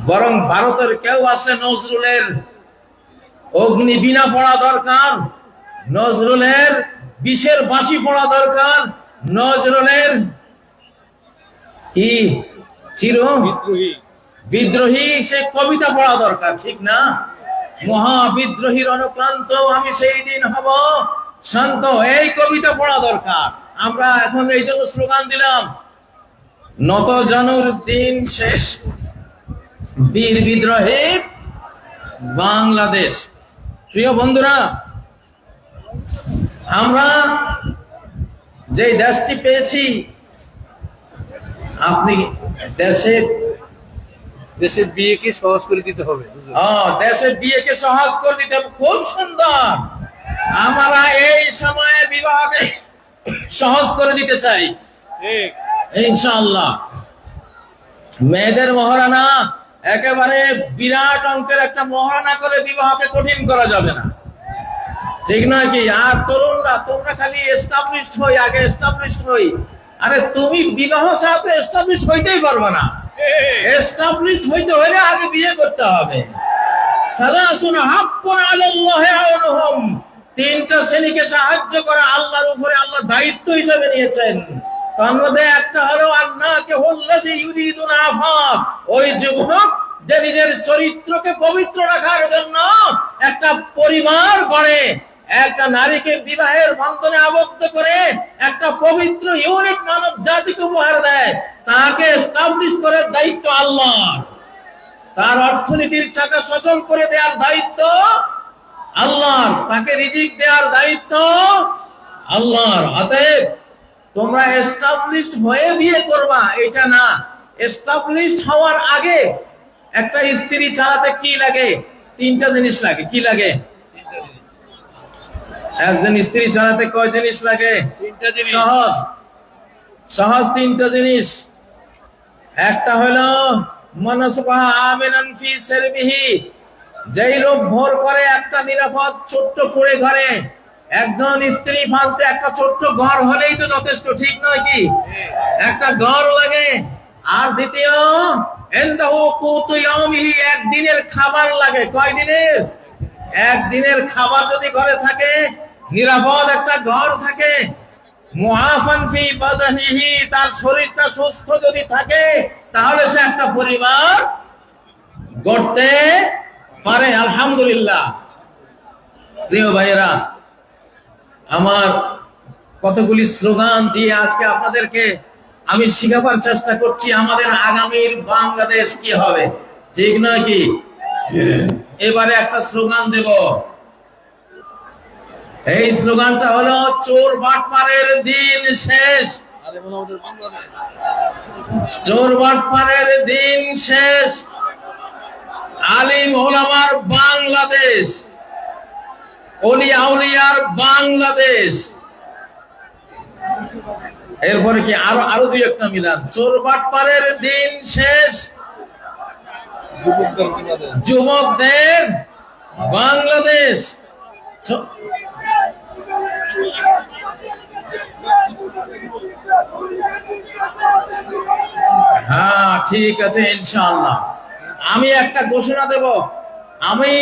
বরং ভারতের কেউ আসলে নজরুলের অগ্নিবীণা পড়া দরকার, নজরুলের বিষের বাঁশি পড়া দরকার, নজরুলের কি চির বিদ্রোহী সে কবিতা পড়া দরকার, ঠিক না? মহাবিদ্রোহীর অনুক্রান্ত আমি সেই দিন হব শান্ত, এই কবিতা পড়া দরকার। আমরা এখন এই জন্য স্লোগান দিলাম, নত জানুর দিন শেষ, বীর বিদ্রোহীর বাংলাদেশ। প্রিয় বন্ধুরা, আমরা যে দেশটি পেয়েছি, আপনি দেশের বিয়েকে সহজ করে দিতে হবে। দেশের বিয়েকে সহজ করে দিতে হবে, খুব সুন্দর। আমরা এই সময়ে বিবাহকে সহজ করে দিতে চাই ইনশাআল্লাহ। মেয়েদের মহারানা একেবারে বিরাট অঙ্কের একটা মহারানা করে বিবাহকে কঠিন করা যাবে না, ঠিক নয় কি? আর তরুণরা, তোমরা খালি এস্টাবলিশড হই, আগে এস্টাবলিশড হই। আরে তুমি বিবাহ ছাড়া তো এস্টাবলিশড হইতেই পারবে না। এস্টাবলিশড হইতে হলে আগে বিয়ে করতে হবে। সালাসুন হাক্কুন আলাল্লাহি আউনহুম, তিনটা শ্রেণীকে সাহায্য করা আল্লাহর উপরে আল্লাহ দায়িত্ব হিসেবে নিয়েছেন। তার মধ্যে একটা হলো আন্নাকে হুল্লাযী ইউরিদুন আফাফ, ওই যুবক যে নিজের চরিত্রকে পবিত্র রাখার জন্য একটা পরিবার গড়ে, একটা নারীকে বিবাহের বন্ধনে আবদ্ধ করে একটা পবিত্র ইউনিট মানব জাতিকে উপহার দেয়, তাকে এস্টাবলিশ করার দায়িত্ব আল্লাহর। তার অর্থনীতির চাকা সচল করে দেওয়ার দায়িত্ব আল্লাহর, তাকে রিজিক দেওয়ার দায়িত্ব আল্লাহর। অতএব তোমরা এস্টাবলিশড হয়ে বিয়ে করবা এটা না, এস্টাবলিশড হওয়ার আগে একটা স্ত্রী চালাতে কি লাগে? তিনটা জিনিস লাগে। কি লাগে? একজন স্ত্রী চালাতে কয় জিনিস লাগে? সহজ সহজ তিনটা জিনিস। একটা হলো মনসবাহ আমিনান ফি সিরবিহি, যেই লোক ভোর করে একটা নিরাপদ ছোট্ট কুড়ে ঘরে, একজন স্ত্রী ফালতে একটা ছোট্ট ঘর হলেই তো যথেষ্ট, ঠিক নয় কি? একটা ঘর লাগে। আর দ্বিতীয় ইনদাহু কুতু ইয়াউমিহি, একদিনের খাবার লাগে। কয় দিনের? একদিনের খাবার যদি ঘরে থাকে, নিরাপদ একটা ঘর থাকে, মুআফান ফি বাদানিহি, তার শরীরটা সুস্থ যদি থাকে, তাহলে সে একটা পরিবার গড়তে পারে। আলহামদুলিল্লাহ। প্রিয় ভাইয়েরা, আমার কতগুলি স্লোগান দিয়ে আজকে আপনাদেরকে আমি শিখাবার চেষ্টা করছি আমাদের আগামীর বাংলাদেশ কি হবে, ঠিক নয় কি? এবারে একটা স্লোগান দেব। এই স্লোগানটা হলো, চোর বাটপারের দিন শেষ। চোর বাটপারের দিন শেষ, আলিম ওলামার বাংলাদেশ, ওলি আউলিয়ার বাংলাদেশ। এরপরে কি আরো দুই একটা মিলান। চোর বাটপারের দিন শেষ, যুবকদের বাংলাদেশ। হ্যাঁ, ঠিক আছে ইনশাআল্লাহ। আমি একটা ঘোষণা দেব। আমি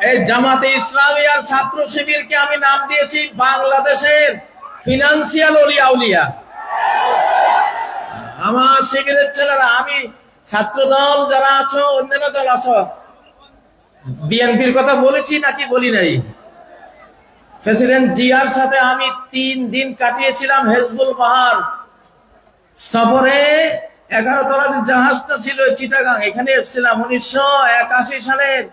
এই জামাতে ইসলামী আর ছাত্র শিবিরকে আমি নাম দিয়েছি বাংলাদেশের ফিনান্সিয়াল ওলি আউলিয়া। আমার শিবিরের ছেলেরা, আমি ছাত্র দল যারা আছো, অন্যান্য দল আছো, বিএনপির কথা বলেছি নাকি বলি নাই? প্রেসিডেন্ট জিয়ার সাথে আমি 3 দিন কাটিয়েছিলাম হেজবুল বাহার সফরে। 11 তলা যে জাহাজটা ছিল চিটাগাং, এখানে এসেছিলাম 1981 সালের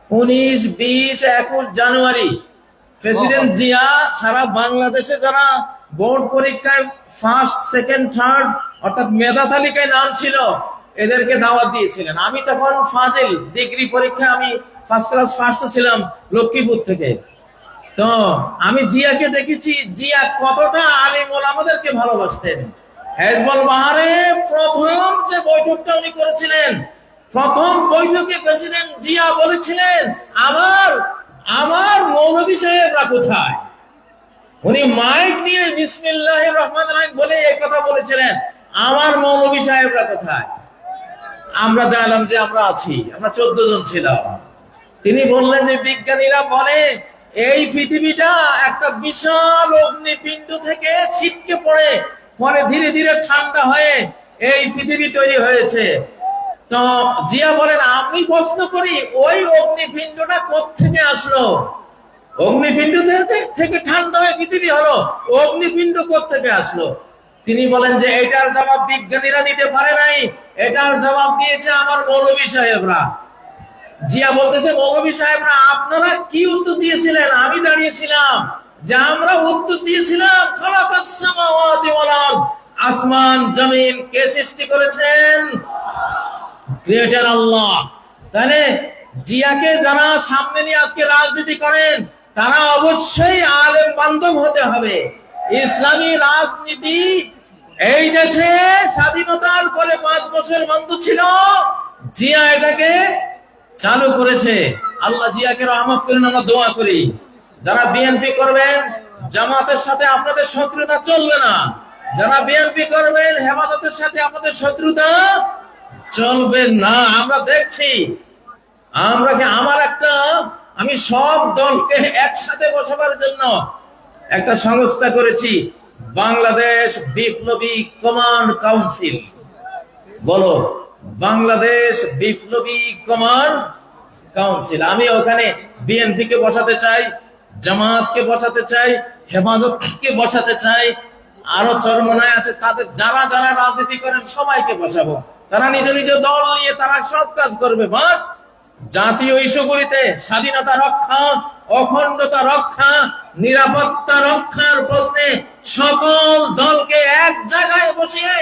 19, 20, 21 জানুয়ারি। প্রেসিডেন্ট জিয়া সারা বাংলাদেশে যারা বোর্ড পরীক্ষায় ফার্স্ট, সেকেন্ড, থার্ড অর্থাৎ মেধা তালিকায় নাম ছিল, এদেরকে দাওয়াত দিয়েছিলেন। আমি তখন ফাজিল ডিগ্রি পরীক্ষায় আমি ফার্স্ট ক্লাস ফার্স্ট ছিলাম লক্ষ্মীপুর থেকে। তো আমি জিয়াকে দেখেছি জিয়া কতটা আলিম ওলামাদেরকে ভালোবাসতেন। হেজবুল বাহারে প্রথম যে বৈঠকটা উনি করেছিলেন, প্রথম বৈঠকে প্রেসিডেন্ট জিয়া বলেছিলেন আমার আমার মৌলভী সাহেবরা কোথায়। উনি মাইক নিয়ে বিসমিল্লাহির রহমানির রহিম বলে এই কথা বলেছিলেন, আমার মৌলভী সাহেবরা কোথায়। আমরা জানলাম যে আমরা আছি, আমরা 14 জন ছিলাম। তিনি বললেন যে বিজ্ঞানীরা বলে এই পৃথিবীটা একটা বিশাল অগ্নিপিণ্ড থেকে ছিটকে পড়ে পরে ধীরে ধীরে ঠান্ডা হয়ে এই পৃথিবী তৈরি হয়েছে। তো জিয়া বলেন আমি প্রশ্ন করি ওই অগ্নিপিণ্ডটা কোত্থেকে আসলো, অগ্নিপিণ্ড থেকে ঠান্ডা হয়ে পৃথিবী হলো, অগ্নিপিণ্ড কোত্থেকে আসলো। তিনি বলেন যে এটার জবাব বিজ্ঞানীরা দিতে পারে নাই, এটার জবাব দিয়েছে আমার মৌলভী সাহেবরা। জিয়া বলতেছে মৌলভী সাহেবরা আপনারা কি উত্তর দিয়েছিলেন। আমি দাঁড়িয়েছিলাম যে আমরা উত্তর দিয়েছিলাম খালাকাস সামাওয়াতি ওয়াল আরদ, আসমান জমিন কে সৃষ্টি করেছেন, ক্রিয়েটর আল্লাহ। তাহলে জিয়াকে যারা সামনে নিয়ে আজকে রাজনীতি করেন তারা অবশ্যই আলেম বান্ধব হতে হবে। ইসলামী রাজনীতি এই দেশে স্বাধীনতার পরে 5 বছর বন্ধ ছিল, জিয়া এটাকে চালু করেছে। আল্লাহ জিয়াকে রহমত করেন, আমরা দোয়া করি। যারা বিএনপি করবেন জামাতের সাথে আপনাদের শত্রুতা চলবে না, যারা বিএনপি করবেন হেফাজতের সাথে আপনাদের শত্রুতা চলবে না। আমরা দেখছি আমি সব দলকে একসাথে বসাবার জন্য একটা সংস্থা করেছি, বাংলাদেশ বিপ্লবী কমান্ড কাউন্সিল। বলো বাংলাদেশ বিপ্লবী কমান্ড কাউন্সিল। আমি ওখানে বিএনপি কে বসাতে চাই, জামাতকে বসাতে চাই, হেফাজতকে বসাতে চাই, আরো চরমনায় আছে তাদের যারা যারা রাজনীতি করেন সবাইকে বসাবো। তারা নিজ নিজ দল নিয়ে তারা সব কাজ করবে। বাট জাতীয় ইস্যুগুলিতে স্বাধীনতা রক্ষা, অখণ্ডতা রক্ষা, নিরাপত্তা রক্ষার প্রশ্নে সকল দলকে এক জায়গায় বসিয়ে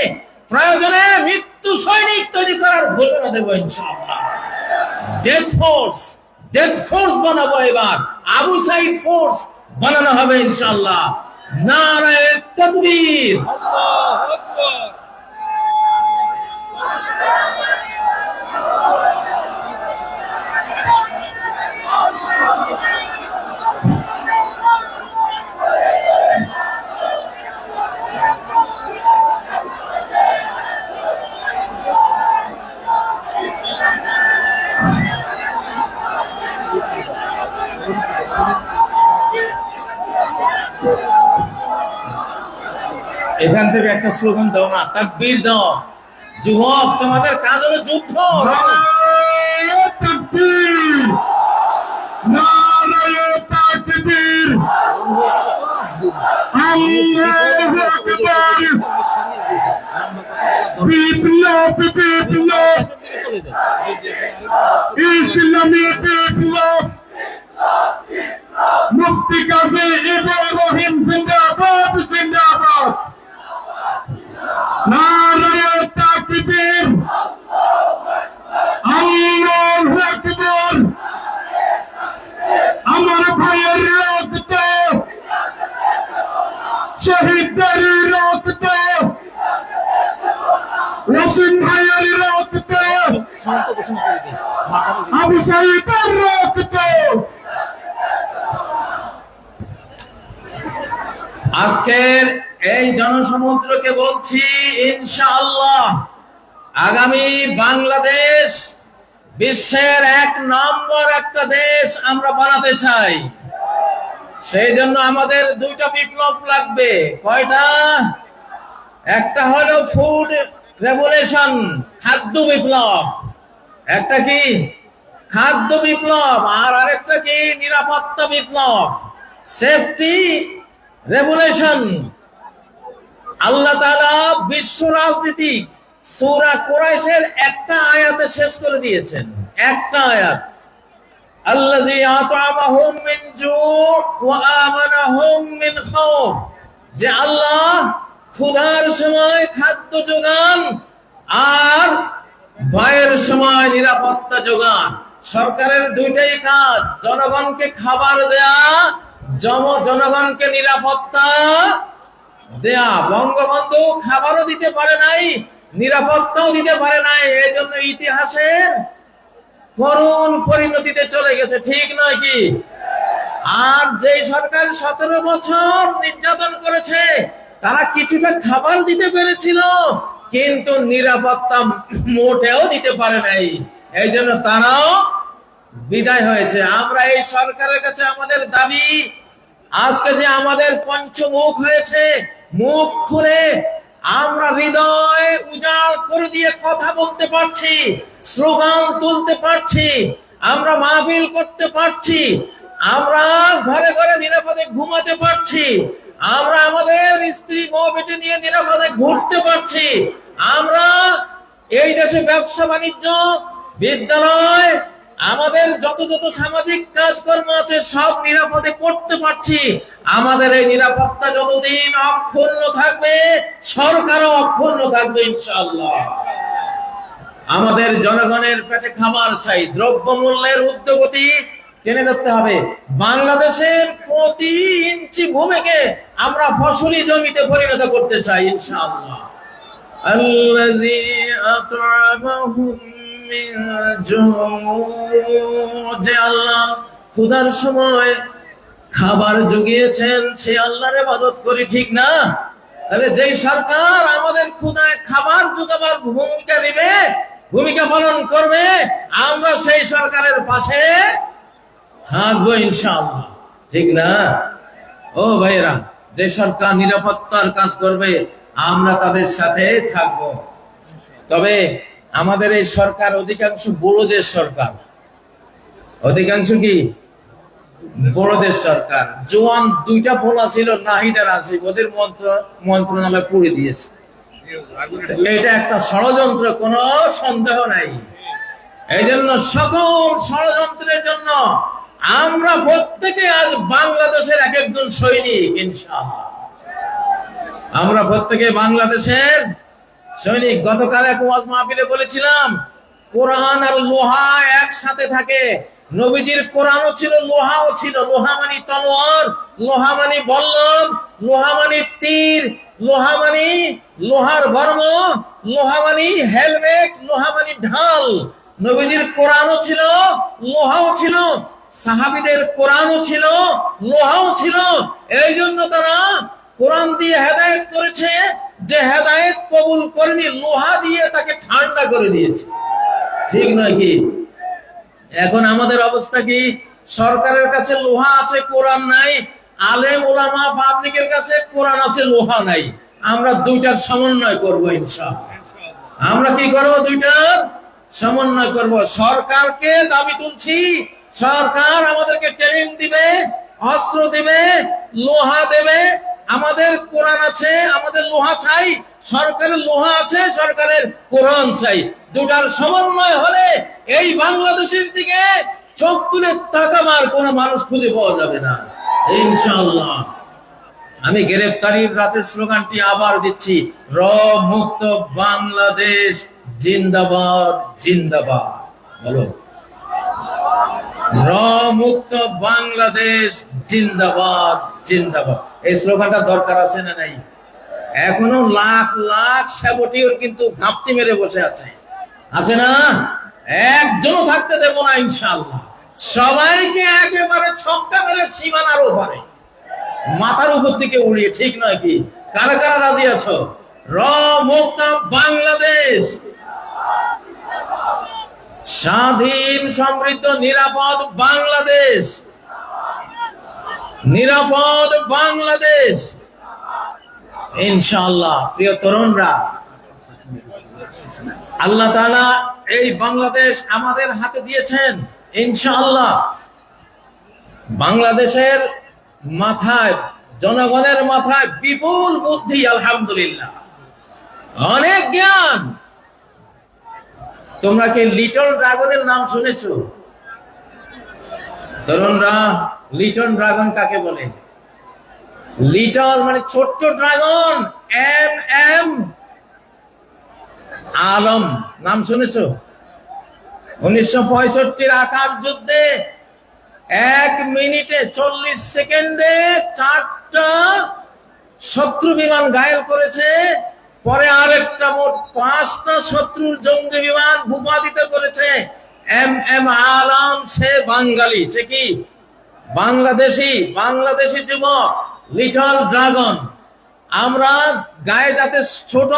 প্রয়োজনে মৃত্যু সৈনিক তৈরি করার ঘোষণা দেব ইনশাআল্লাহ। ডেথ ফোর্স বানাবো, এবার আবু সাইদ ফোর্স বানানো হবে ইনশাআল্লাহ। নারায়ে তাকবীর। আল্লাহু আকবার। এখান থেকে একটা স্লোগান দাও না, তাকবীর দাও। যুবক তোমাদের কাজ হলো যুদ্ধ। নারায়ে তাকবীর, নারায়ে তাকবীর, আল্লাহু আকবার। বিপ্লব বিপ্লব, ইসলামী বিপ্লব, মুফতি কাজী ইব্রাহিম জিন্দাবাদ জিন্দাবাদ। নারায়ে তাকবীর, আল্লাহু আকবার। আমার ভাইয়ের রক্ত, শহীদদের রক্ত, ওসিম ভাইয়ের রক্ত, আবু সাইদের রক্ত। আজকের এই জনসমুদ্রকে বলছি ইনশাআল্লাহ আগামী বাংলাদেশ বিশ্বের 1 নম্বর একটা দেশ আমরা বানাতে চাই। সেই জন্য আমাদের 2টা বিপ্লব লাগবে। কয়টা? একটা হলো ফুড রেভলিউশন, খাদ্য বিপ্লব। একটা কি? খাদ্য বিপ্লব। আর আরেকটা কি? নিরাপত্তা বিপ্লব, সেফটি রেভলিউশন। আল্লাহ তাআলা বিশ্ব রাজনীতি সূরা কুরাইশের একটা আয়াতে শেষ করে দিয়েছেন। একটা আয়াত, আল্লাযী আত'আমাহুম মিন জু' ওয়া আমানাহুম মিন খাউফ, যে আল্লাহ ক্ষুধার সময় খাদ্য যোগান আর ভয়ের সময় নিরাপত্তা যোগান। সরকারের 2টাই কাজ, জনগণকে খাবার দেয়া, জনগণকে নিরাপত্তা দেয়া। বঙ্গবন্ধু খাবারও দিতে পারে নাই, নিরাপত্তাও দিতে পারে নাই, এই জন্য ইতিহাসের করুণ পরিণতিতে চলে গেছে, ঠিক নয় কি? আর যে সরকার 17 বছর নির্যাতন করেছে তারা কিছুটা খাবার দিতে পেরেছিল, কিন্তু নিরাপত্তা মোটেও দিতে পারে নাই, এই জন্য তারাও বিদায় হয়েছে। আমরা এই সরকারের কাছে আমাদের দাবি, আজকে যে আমাদের পঞ্চমুখ হয়েছে, মুখ খুলে আমরা হৃদয় উজাড় করে দিয়ে কথা বলতে পারছি, স্লোগান তুলতে পারছি, আমরা মাহফিল করতে পারছি, আমরা ঘরে ঘরে নিরাপদে ঘুমাতে পারছি, আমরা আমাদের স্ত্রী বউ বেটে নিয়ে নিরাপদে ঘুরতে পারছি, আমরা এই দেশে ব্যবসা বাণিজ্য, বিদ্যালয়, আমাদের যত যত সামাজিক কাজকর্ম আছে সব নিরাপদে করতে পারছি। আমাদের এই নিরাপত্তা যতদিন অক্ষুণ্ণ থাকবে, সরকারও অক্ষুণ্ণ থাকবে ইনশাআল্লাহ। আমাদের জনগণের পেটে খাবার চাই, দ্রব্যমূল্যের ঊর্ধ্বগতি টেনে ধরতে হবে। বাংলাদেশের প্রতি ইঞ্চি ভূমিকে আমরা ফসলি জমিতে পরিণত করতে চাই ইনশাআল্লাহ। আল্লাযী আত'আমাহুম মিন জু', যে আল্লাহ ক্ষুধার সময় খাবার জুগিয়েছেন, সে আল্লাহর ইবাদত করি, ঠিক না? তাহলে যেই সরকার আমাদের ক্ষুধায় খাবার জোগাবার ভূমিকা পালন করবে, আমরা সেই সরকারের পাশে থাকবো ইনশাআল্লাহ, ঠিক না? ও ভাইরা, যে সরকার নিরাপত্তার কাজ করবে আমরা তাদের সাথে থাকবো। তবে আমাদের এই সরকার অধিকাংশ বড়দের সরকার, অধিকাংশ কি বড়দের সরকার। জোয়ান দুইটা ফোলা ছিল, নাহিদ আর আসিফ, ওদের মন্ত্রণালয় পুড়ে দিয়েছে। এটা একটা ষড়যন্ত্র, কোনো সন্দেহ নাই। এই জন্য সকল ষড়যন্ত্রের জন্য আমরা প্রত্যেকে আজ বাংলাদেশের এক একজন সৈনিক ইনশাআল্লাহ। আমরা প্রত্যেকে বাংলাদেশের সৈনিক। গতকাল এক ওয়াজ মাহফিলে বলেছিলাম, কোরআন আর লোহা একসাথে থাকে। নবীজির কোরআনও ছিল, লোহাও ছিল। লোহা মানে তলোয়ার, লোহা মানে বল্লম, লোহা মানে তীর, লোহা মানে লোহার বর্ম, লোহা মানে হেলমেট, লোহা মানে ঢাল। নবীজির কোরআনও ছিল, লোহাও ছিল। সাহাবীদের কোরআনও ছিল, লোহাও ছিল। এই জন্য তারা কোরআন দিয়ে হেদায়েত করেছে, যে হেদায়েত কবুল করেনি লোহা দিয়ে তাকে ঠান্ডা করে দিয়েছে, ঠিক নয় কি? এখন আমাদের অবস্থা কি? সরকারের কাছে লোহা আছে, কোরআন নাই। আলেম ওলামা পাবলিকের কাছে কোরআন আছে, লোহা নাই। আমরা দুইটার সমন্বয় করব ইনশাআল্লাহ। আমরা কি করব? দুইটার সমন্বয় করব। সরকারকে দাবি তুলছি, সরকার আমাদেরকে ট্রেনিং দিবে, অস্ত্র দিবে, লোহা দেবে। আমাদের কোরআন আছে, আমাদের লোহা চাই। সরকারের লোহা আছে, সরকারের কোরআন চাই। দুটার সমন্বয় হলে এই বাংলাদেশের দিকে চোখ তুলে তাকাবার কোন মানুষ খুঁজে পাওয়া যাবে না ইনশাআল্লাহ। আমি গ্রেফতারির রাতের স্লোগানটি আবার দিচ্ছি, র মুক্ত বাংলাদেশ জিন্দাবাদ জিন্দাবাদ। বলো, র মুক্ত বাংলাদেশ জিন্দাবাদ জিন্দাবাদ। এই স্লোগানটা দরকার আছে না নাই? এখনো লাখ লাখ সাবটিও কিন্তু ঘাপটি মেরে বসে আছে, আছে না? একজনও থাকতে দেব না ইনশাআল্লাহ। সবাইকে একেবারে ছক্কা মেরে সীমানার ওপারে, মাথার উপর দিকে উড়িয়ে, ঠিক নয় কি? কারা কারা রাজি আছো? র মুক্ত বাংলাদেশ, স্বাধীন সমৃদ্ধ নিরাপদ বাংলাদেশ, নিরাপদ বাংলাদেশ ইনশাআল্লাহ। প্রিয় তরুণরা, আল্লাহ তাআলা এই বাংলাদেশ আমাদের হাতে দিয়েছেন ইনশাআল্লাহ। বাংলাদেশের মাথায়, জনগণের মাথায় বিপুল বুদ্ধি, আলহামদুলিল্লাহ, অনেক জ্ঞান। তোমরা কি লিটল ড্রাগনের নাম শুনেছো? তরুণরা, লিটল ড্রাগন কাকে বলে? লিটল মানে ছোট্ট ড্রাগন, এম এম আলম নাম শুনেছো? 1965 আকাশ যুদ্ধে 1 মিনিটে 40 সেকেন্ডে 4টা শত্রু বিমান ঘায়েল করেছে, পরে আরেকটা মোট 5টা শত্রুর জঙ্গি বিমান ভূপাতিত করেছে। এম আলম, সে বাঙালি, সে কি বাংলাদেশি যুবক, লিটল ড্রাগন। আমরা গায়ে যাতে ছোট,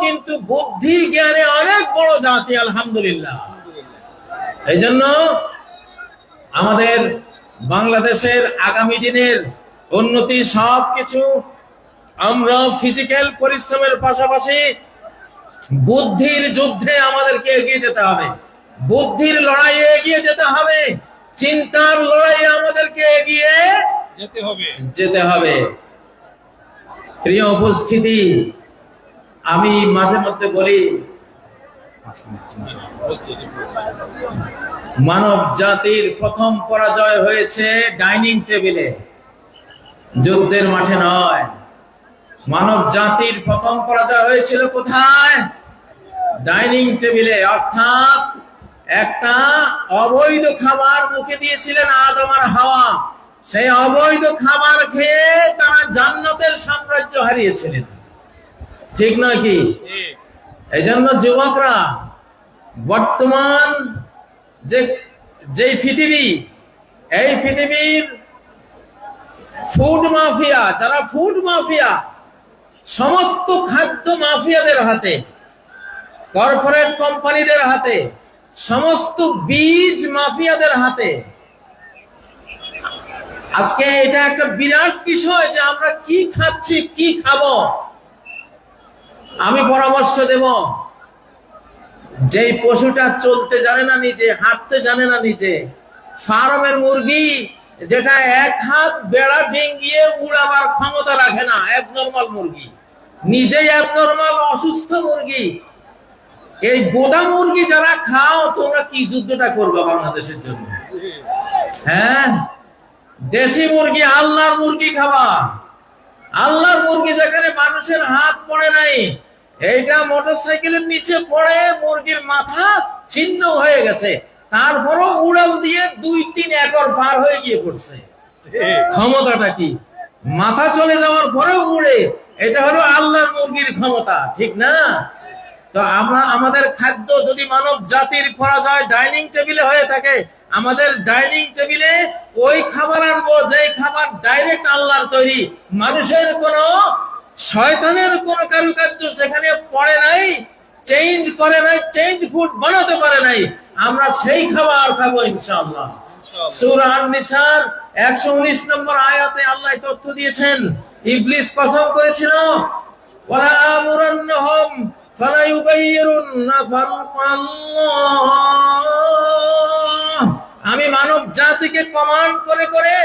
কিন্তু বুদ্ধি জ্ঞানে অনেক বড় জাতি, আলহামদুলিল্লাহ। এই জন্য আমাদের বাংলাদেশের আগামী দিনের উন্নতি সবকিছু আমরা ফিজিক্যাল পরিশ্রমের পাশাপাশি বুদ্ধির যুদ্ধে আমাদেরকে এগিয়ে যেতে হবে, বুদ্ধির লড়াইয়ে এগিয়ে যেতে হবে, চিন্তার লড়াইয়ে আমাদেরকে এগিয়ে যেতে হবে। প্রিয় উপস্থিতি, আমি মাঝে মধ্যে বলি, মানব জাতির প্রথম পরাজয় হয়েছে ডাইনিং টেবিলে, যুদ্ধের মাঠে নয়। মানব জাতির প্রথম পরাজয় হয়েছিল কোথায়? ডাইনিং টেবিলে। অর্থাৎ একটা অবৈধ খাবার মুখে দিয়েছিলেন আদম আর হাওয়া, সেই অবৈধ খাবার খেয়ে তারা জান্নাতের সাম্রাজ্য হারিয়েছিলেন, ঠিক নয় কি? এই জন্য যুবকরা, বর্তমান যে পৃথিবী, এই পৃথিবীর ফুড মাফিয়া, যারা ফুড মাফিয়া, সমস্ত খাদ্য মাফিয়াদের হাতে, কর্পোরেট কোম্পানিদের হাতে, সমস্ত বীজ মাফিয়াদের হাতে। আজকে এটা একটা বিরাট বিষয় যে আমরা কি খাচ্ছি, কি খাবো। আমি পরামর্শ দেব, যেই পশুটা চলতে জানে না নিজে, হাঁটতে জানে না নিজে, ফার্মের মুরগি যেটা 1 হাত বেড়া ডিঙ্গিয়ে উড়াবার ক্ষমতা রাখে না, অ্যাবনর্মাল মুরগি, নিজেই অ্যাবনর্মাল, অসুস্থ মুরগি, এই গোদা মুরগি যারা খাও, তোমরা কি যুদ্ধটা করবে বাংলাদেশের জন্য? হ্যাঁ, দেশি মুরগি, আল্লাহর মুরগি খাবা। আল্লাহর মুরগি যেখানে মানুষের হাত পড়ে নাই, এইটা মোটরসাইকেলের নিচে পড়ে মুরগির মাথা ছিন্ন হয়ে গেছে, তারপরও উড়াল দিয়ে 2-3 একর পার হয়ে গিয়ে পড়ছে। ক্ষমতাটা কি? মাথা চলে যাওয়ার পরেও উড়ে। এটা হলো আল্লাহর মুরগির ক্ষমতা, ঠিক না? তো আমরা, আমাদের খাদ্য যদি মানব জাতির পরাজয় ডাইনিং টেবিলে হয়ে থাকে, আমাদের ডাইনিং টেবিলে ওই খাবার আনবো যে খাবার ডাইরেক্ট আল্লাহর তৈরি, মানুষের কোনো, শয়তানের কোনো কারুকার্য সেখানে পড়ে নাই, চেঞ্জ করে নাই, চেঞ্জ ফুড বানাতে পারে নাই। আমরা সেই খাবার খাবো ইনশাআল্লাহ। সূরা আন-নিসার 119 নম্বর আয়াতে আল্লাহ তথ্য দিয়েছেন, ইবলিস কসম করেছিল, ওয়ালা আমুরান্নাহুম ফালা ইউগাইয়িরুন্না খালকাল্লাহ। আমি মানব জাতিকে কমান্ড করে করে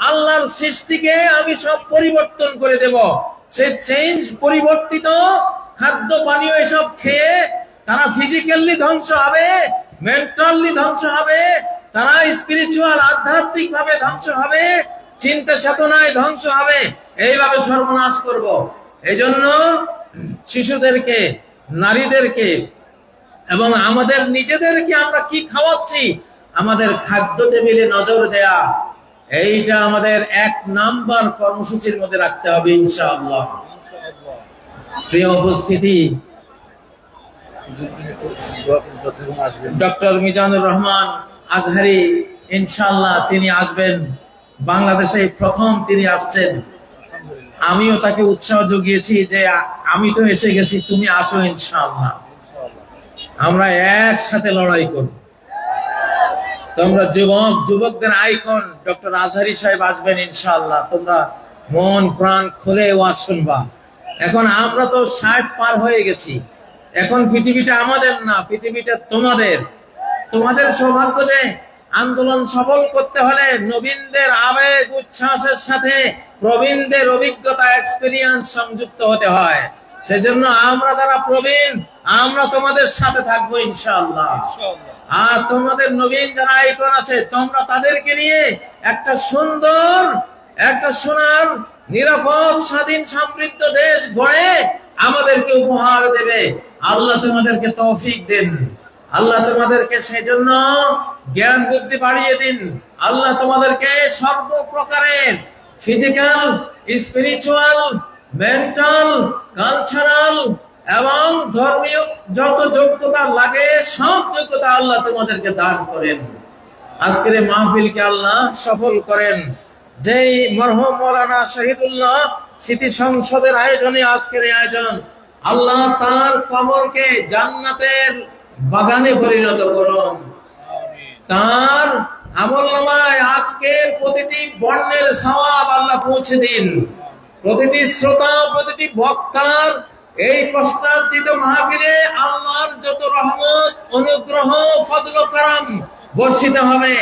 আল্লাহর সৃষ্টিকে আমি সব পরিবর্তন করে দেব। সে চেঞ্জ, পরিবর্তিত খাদ্য পানীয় এসব খেয়ে তারা ফিজিক্যালি ধ্বংস হবে, মেন্টালি ধ্বংস হবে, তারা স্পিরিচুয়াল, আধ্যাত্মিক ভাবে ধ্বংস হবে, চিন্তা চেতনায় ধ্বংস হবে। এইভাবে সর্বনাশ করব। এই জন্য শিশুদেরকে, নারীদেরকে এবং আমাদের নিজেদেরকে আমরা কি খাওয়াচ্ছি, আমাদের খাদ্য টেবিলে নজর দেয়া, এইটা আমাদের 1 নাম্বার কর্মসূচির মধ্যে রাখতে হবে ইনশাআল্লাহ। প্রিয় উপস্থিতি, ডক্টর মিজানুর রহমান আজহারি ইনশাআল্লাহ তিনি আসবেন, বাংলাদেশে প্রথম তিনি আসছেন। আমিও তাকে উৎসাহ জুগিয়েছি যে আমি তো এসে গেছি, তুমি আসো ইনশাআল্লাহ, আমরা একসাথে লড়াই করব। তোমরা যুবকদের আইকন ডক্টর আজহারি সাহেব আসবেন ইনশাআল্লাহ, তোমরা মন প্রাণ খুলে ওয়াজ শুনবা। এখন আমরা তো 60 পার হয়ে গেছি, এখন পৃথিবীটা আমাদের না, পৃথিবীটা তোমাদের। তোমাদের সৌভাগ্য যে আন্দোলন সফল করতে হলে নবীনদের আবেগ উচ্ছ্বাসের সাথে প্রবীণদের অভিজ্ঞতা, এক্সপেরিয়েন্স সংযুক্ত হতে হয়। সেজন্য আমরা যারা প্রবীণ, আমরা তোমাদের সাথে থাকবো ইনশাআল্লাহ। আর তোমাদের নবীন যারা আইকন আছে, তোমরা তাদেরকে নিয়ে একটা সুন্দর, একটা সোনার, নিরাপদ, স্বাধীন, সমৃদ্ধ দেশ গড়ে আমাদেরকে উপহার দেবে। আল্লাহ তোমাদেরকে তৌফিক দেন। আল্লাহ তোমাদেরকে সেই জন্য জ্ঞান বুদ্ধি বাড়িয়ে দিন। আল্লাহ তোমাদেরকে সর্বপ্রকারের ফিজিক্যাল, স্পিরিচুয়াল, মেন্টাল, কালচারাল এবং ধর্মীয় যত যোগ্যতা লাগে সব যোগ্যতা আল্লাহ তোমাদেরকে দান করেন। আজকের এই মাহফিলকে আল্লাহ সফল করেন। যেই মরহুম মৌলানা শহীদুল্লাহ স্মৃতি সংসদের আয়োজনে আজকের এই আয়োজন, আল্লাহ তার কবরকে জান্নাতের বাগানে পরিণত করুন। তার আমলনামায় আজকের প্রতিটি বর্ণের সওয়াব আল্লাহ পৌঁছে দিন। প্রতিটি শ্রোতা, প্রতিটি বক্তার এই কষ্টার্জিত মাহফিলে আল্লাহর যত রহমত, অনুগ্রহ, ফজল ও করম বর্ষিত হবে,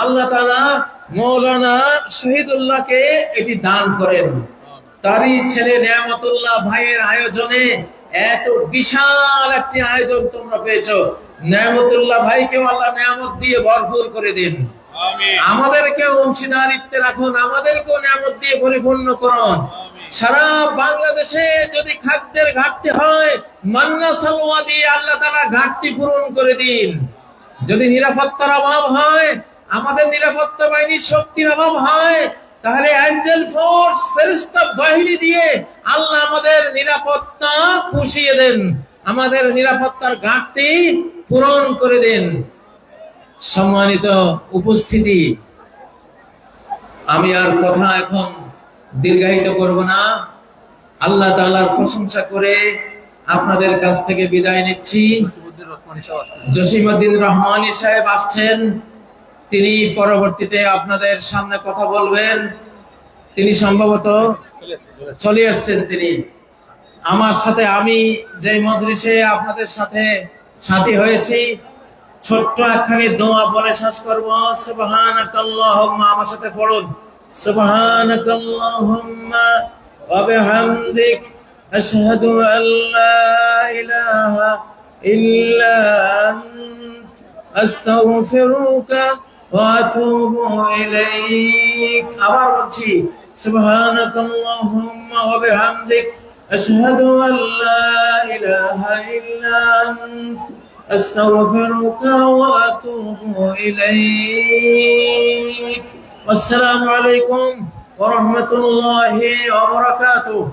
আল্লাহ তাআলা মৌলানা শহীদুল্লাহকে এটি দান করেন। তারই ছেলে নিয়ামতুল্লাহ ভাইয়ের আয়োজনে এত বিশাল একটি আয়োজন তোমরা পেয়েছো। নিয়ামতুল্লাহ ভাইকেও আল্লাহ নিয়ামত দিয়ে ভরপুর করে দিন। আমাদেরকেও অংশীদারিত্বে রাখুন, আমাদেরকেও নিয়ামত দিয়ে পরিপূর্ণ করুন। সারা বাংলাদেশে যদি খাদ্যের ঘাটতি হয়, মান্না সালোয়া দিয়ে আল্লাহ তাআলা ঘাটতি পূরণ করে দিন। যদি নিরাপত্তার অভাব হয়, আমাদের নিরাপত্তা বাহিনীর শক্তির অভাব হয়, তাহলে অ্যাঞ্জেল ফোর্স, ফেরেশতা বাহিনী দিয়ে আল্লাহ আমাদের নিরাপত্তা পুষিয়ে দেন, আমাদের নিরাপত্তার ঘাটতি পূরণ করে দেন। সম্মানিত উপস্থিতি, আমি আর কথা এখন দীর্ঘায়িত করব না। আল্লাহ তাআলার প্রশংসা করে আপনাদের কাছ থেকে বিদায় নিচ্ছি। জসিমউদ্দিন রহমানী সাহেব আসছেন, তিনি পরবর্তীতে আপনাদের সামনে কথা বলবেন। তিনি সম্ভবত চলে আসছেন। তিনি আমার সাথে, আমি যে মজলিসে আপনাদের সাথে সাথী হয়েছি, ছোট্ট একখানি দোয়া বলে শেষ করব। সুবহানাকাল্লাহুম্মা, আমার সাথে পড়ুন, সুবহানাকাল্লাহুম্মা ওয়া বিহামদিক আশহাদু আল্লা ইলাহা ইল্লা আনত আস্তাগফিরুকা ওয়া আতুবু ইলাইক। আবার বলছি, সুবহানাকাল্লাহুম্মা ওয়া বিহামদিক আশহাদু আল্লা ইলাহা ইল্লা আনত আস্তাগফিরুকা ওয়া আতুবু ইলাইক। আসসালামু আলাইকুম ওয়া রাহমাতুল্লাহি ওয়া বারাকাতুহু।